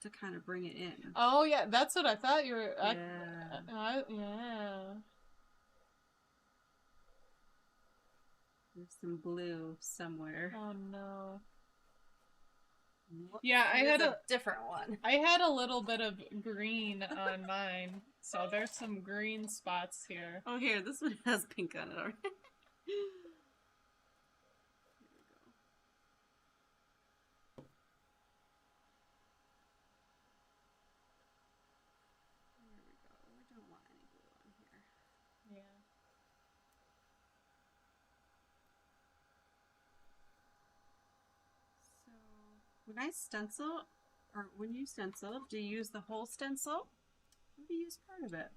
To kind of bring it in. Oh, yeah. That's what I thought you were... Yeah. Yeah. There's some blue somewhere. Oh, no. Nope. Yeah, I had a different one. I had a little bit of green on mine, so there's some green spots here. Oh, here, this one has pink on it already. Here we go. We don't want any blue on here. Yeah. So, when I stencil, or when you stencil, do you use the whole stencil? Or do you use part of it?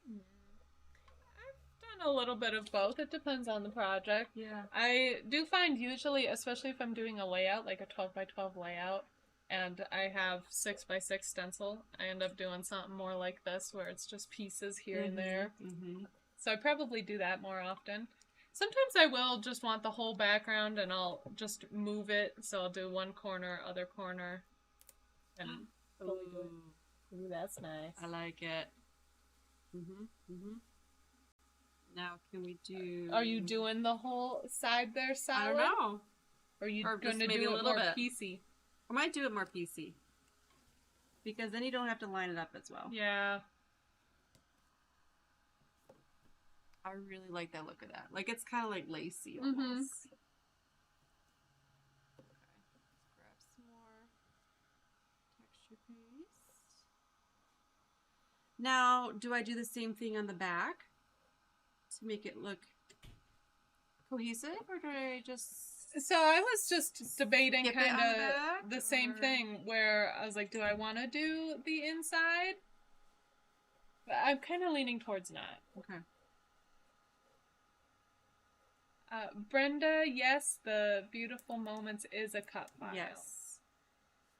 I've done a little bit of both. It depends on the project. Yeah. I do find usually, especially if I'm doing a layout, like a 12 by 12 layout, and I have 6 by 6 stencil, I end up doing something more like this, where it's just pieces here and there. So I probably do that more often. Sometimes I will just want the whole background, and I'll just move it, so I'll do one corner, other corner, and Ooh, that's nice. I like it. Now, can we do... Are you doing the whole side there solid? I don't know. Or are you Or going just to maybe do a it little more bit. piecey? I might do it more piecey. Because then you don't have to line it up as well. Yeah. I really like that look of that. Like, it's kind of like lacy almost. Okay, let's grab some more texture paste. Now, do I do the same thing on the back to make it look cohesive, or do I just... So I was just debating Skip it kind on the of back, the same or- thing, where I was like, do I want to do the inside? But I'm kind of leaning towards not. Okay. Brenda, yes, the Beautiful Moments is a cut file. Yes.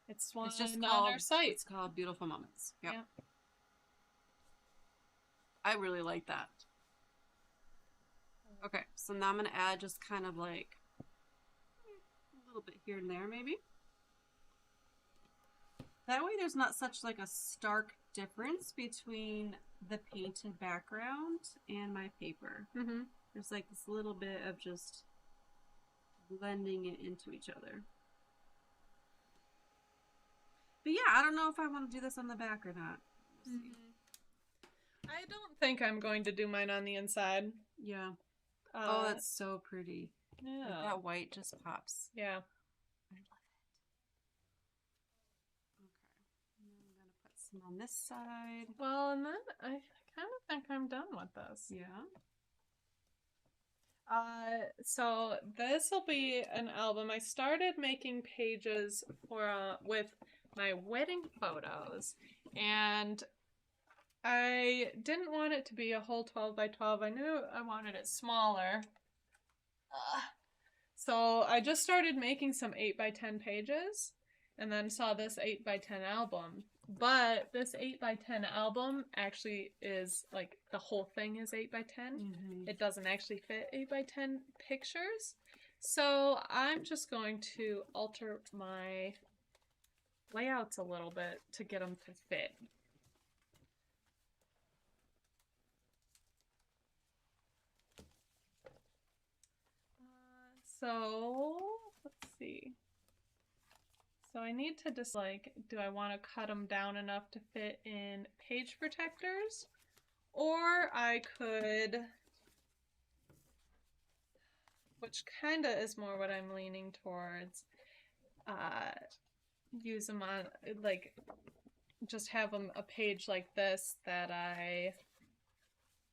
It's one It's just on called, our site. It's called Beautiful Moments. Yep. Yeah. I really like that. Okay, so now I'm going to add just kind of like a little bit here and there maybe. That way there's not such like a stark difference between the painted background and my paper. There's like this little bit of just blending it into each other. But yeah, I don't know if I want to do this on the back or not. We'll see. I don't think I'm going to do mine on the inside. Yeah. Oh, that's so pretty. Yeah. Like that white just pops. Yeah. I love it. Okay. And then I'm going to put some on this side. Well, and then I kind of think I'm done with this. Yeah. So this will be an album. I started making pages for with my wedding photos, and I didn't want it to be a whole 12 by 12. I knew I wanted it smaller. So I just started making some 8 by 10 pages, and then saw this 8 by 10 album. But this 8 by 10 album actually is like the whole thing is 8 by 10. It doesn't actually fit 8 by 10 pictures. So I'm just going to alter my layouts a little bit to get them to fit. So let's see. So I need to just like, do I want to cut them down enough to fit in page protectors? Or I could, which kind of is more what I'm leaning towards, use them on, like, just have them a page like this that I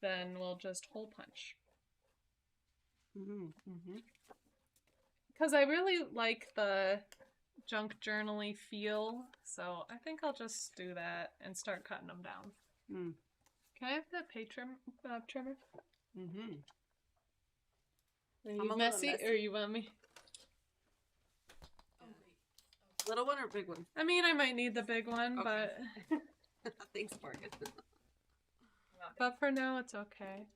then will just hole punch. Because I really like the junk journaly feel, so I think I'll just do that and start cutting them down. Can I have that page trimmer? Are you messy, or you want me? Little one or big one? I mean, I might need the big one, Okay. but Thanks, Morgan. but for now it's okay.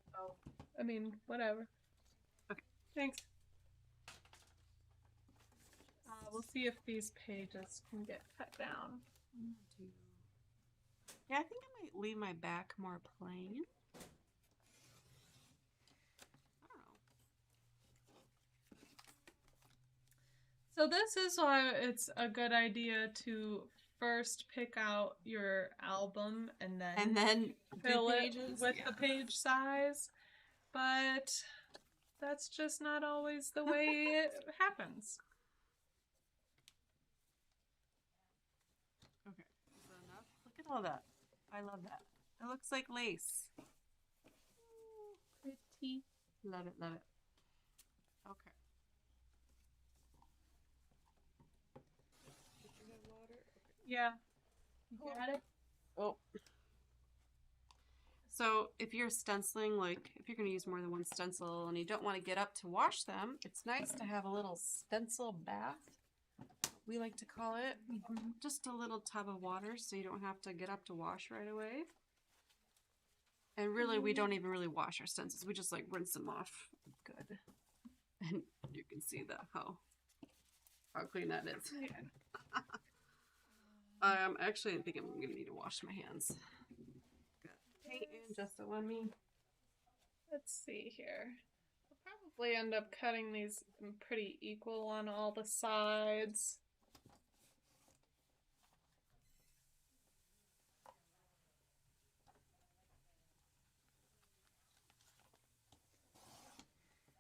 I mean, whatever. Okay. Thanks. We'll see if these pages can get cut down. Yeah, I think I might leave my back more plain. I don't know. So this is why it's a good idea to first pick out your album and then fill it with the page size. But that's just not always the way it happens. Okay, is that enough? Look at all that. I love that. It looks like lace. Pretty. Love it, love it. Okay. Did you have water? Yeah. You got it? Oh. So if you're stenciling, like if you're going to use more than one stencil and you don't want to get up to wash them, it's nice to have a little stencil bath, we like to call it. Just a little tub of water so you don't have to get up to wash right away. And really, we don't even really wash our stencils. We just like rinse them off good. And you can see how clean that is. Actually, I think I'm going to need to wash my hands. Got paint and just on me. Let's see here. I'll probably end up cutting these pretty equal on all the sides.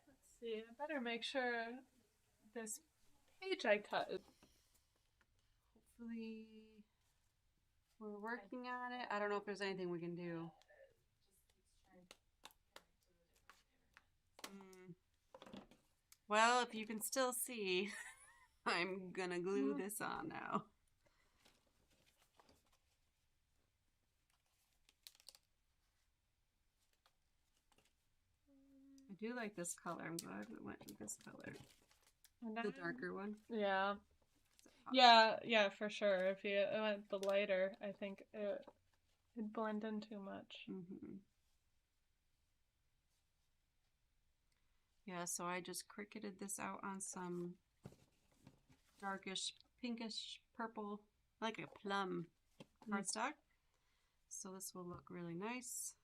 Let's see, I better make sure this page I cut is... Hopefully, we're working on it. I don't know if there's anything we can do. Well, if you can still see, I'm gonna glue this on now. I do like this color. I'm glad it went with this color. The darker one. Yeah. Yeah, for sure. If you went the lighter, I think it'd blend in too much. Yeah, so I just cricketed this out on some darkish, pinkish purple, like a plum cardstock. So this will look really nice.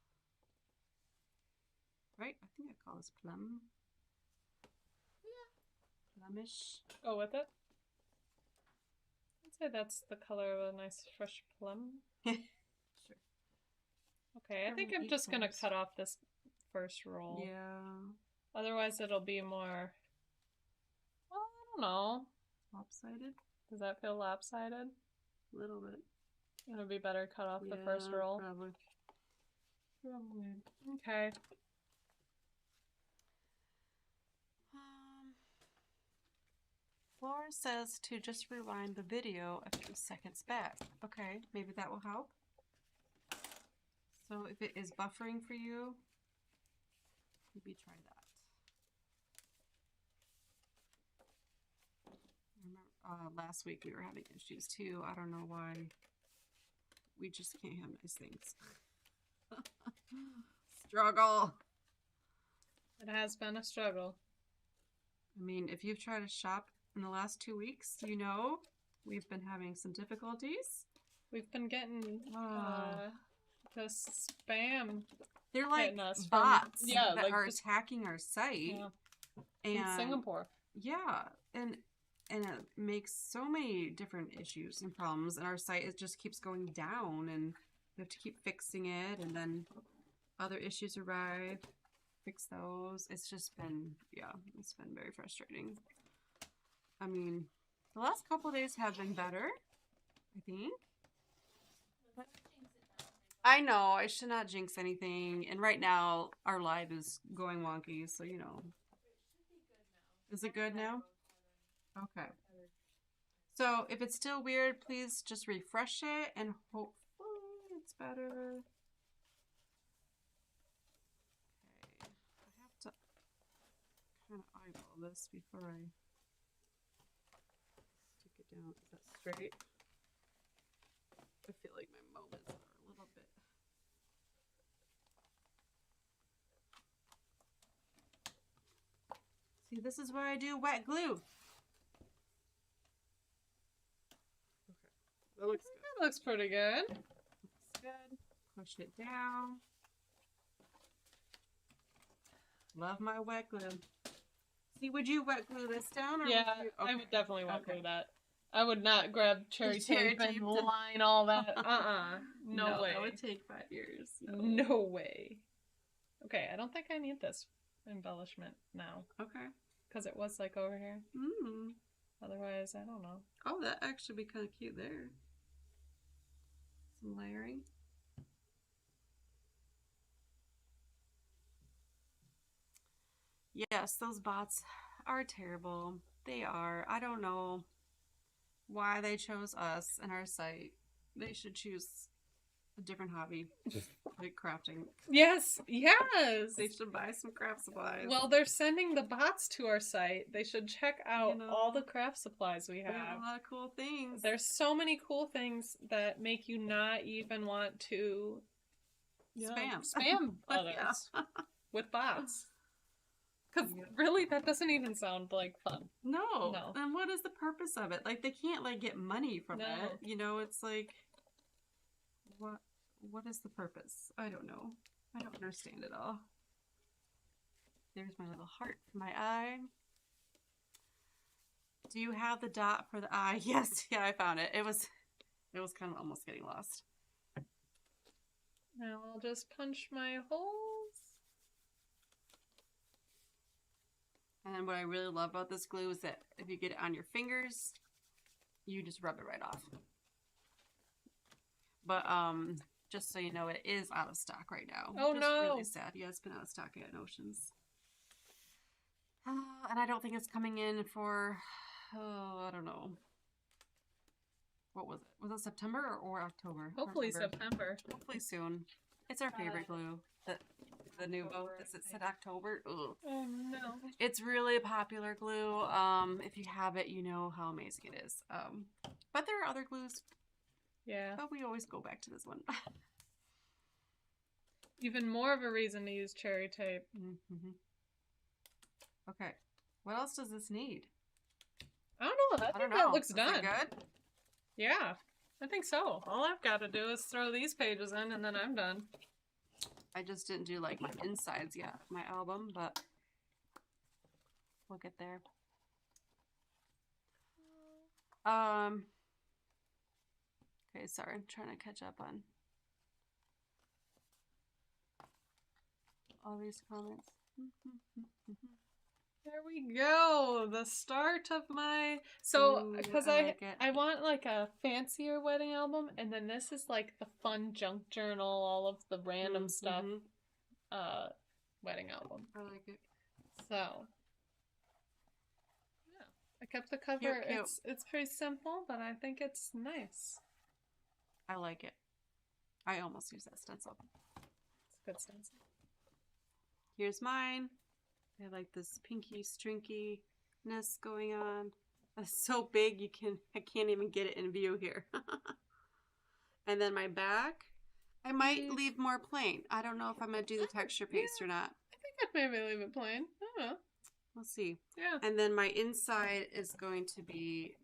Right? I think I call this plum. Yeah. Plumish. Go with it. I'd say that's the color of a nice fresh plum. Sure. Okay, I think I'm just gonna cut off this first roll. Yeah. Otherwise it'll be more, well, I don't know. Lopsided? Does that feel lopsided? A little bit. It'll be better cut off the first roll. Probably. Okay. Laura says to just rewind the video a few seconds back. Okay, maybe that will help. So if it is buffering for you, maybe try that. Remember, last week we were having issues too. I don't know why. We just can't have nice things. Struggle. It has been a struggle. I mean, if you've tried to shop in the last 2 weeks, you know we've been having some difficulties. We've been getting the spam. They're like hitting us bots from, that like are just, attacking our site. in And Singapore. yeah, and it makes so many different issues and problems, and our site just keeps going down, and we have to keep fixing it, and then other issues arrive, fix those. It's just been, it's been very frustrating. I mean, the last couple of days have been better, I think. But I know, I should not jinx anything, and right now, our live is going wonky, so you know. Is it good now? Okay. So if it's still weird, please just refresh it and hopefully it's better. Okay. I have to kind of eyeball this before I stick it down. Is that straight? I feel like my moments are a little bit. See, this is why I do wet glue. That looks good. That looks pretty good. Looks good. Push it down. Love my wet glue. See, would you wet glue this down? Or Yeah, would you... I would definitely wet glue that. I would not grab cherry tape and to... line all that. No way. That would take 5 years. No way. Okay, I don't think I need this embellishment now. Okay. Because it was like over here. Mm. Otherwise, I don't know. Oh, that actually be kind of cute there. Some layering. Yes, those bots are terrible. They are. I don't know why they chose us and our site. They should choose a different hobby, like crafting. Yes. They should buy some craft supplies. Well, they're sending the bots to our site. They should check out all the craft supplies we we have have. a lot of cool things. There's so many cool things that make you not even want to spam others with bots. Because really, that doesn't even sound like fun. No. And what is the purpose of it? Like, they can't, like, get money from it. You know, it's like, what is the purpose? I don't know. I don't understand it all. There's my little heart for my eye. Do you have the dot for the eye? Yes. Yeah, I found it. It was kind of almost getting lost. Now I'll just punch my holes. And what I really love about this glue is that if you get it on your fingers, you just rub it right off. But just so you know, it is out of stock right now. Oh, just no. really sad. Yeah, it's been out of stock at Oceans. And I don't think it's coming in for, I don't know. What was it? Was it September or October? Hopefully September. Hopefully soon. It's our favorite glue. The new boat that said October. Ugh. Oh no. It's really a popular glue. If you have it, you know how amazing it is. But there are other glues. Yeah. But we always go back to this one. Even more of a reason to use cherry tape. Mm-hmm. Okay. What else does this need? I don't know. I think that looks done. Is it good? Yeah. I think so. All I've got to do is throw these pages in and then I'm done. I just didn't do like my insides yet, my album, but we'll get there. Okay, sorry, I'm trying to catch up on all these comments. There we go. The start of my because I want like a fancier wedding album, and then this is like the fun junk journal, all of the random stuff wedding album. I like it. So I kept the cover. Cute. It's pretty simple, but I think it's nice. I like it. I almost use that stencil. It's a good stencil. Here's mine. I like this pinky strinkiness going on. It's so big I can't even get it in view here. And then my back, I might leave more plain. I don't know if I'm gonna do the texture paste or not. I think I'd maybe leave it plain. I don't know. We'll see. Yeah. And then my inside is going to be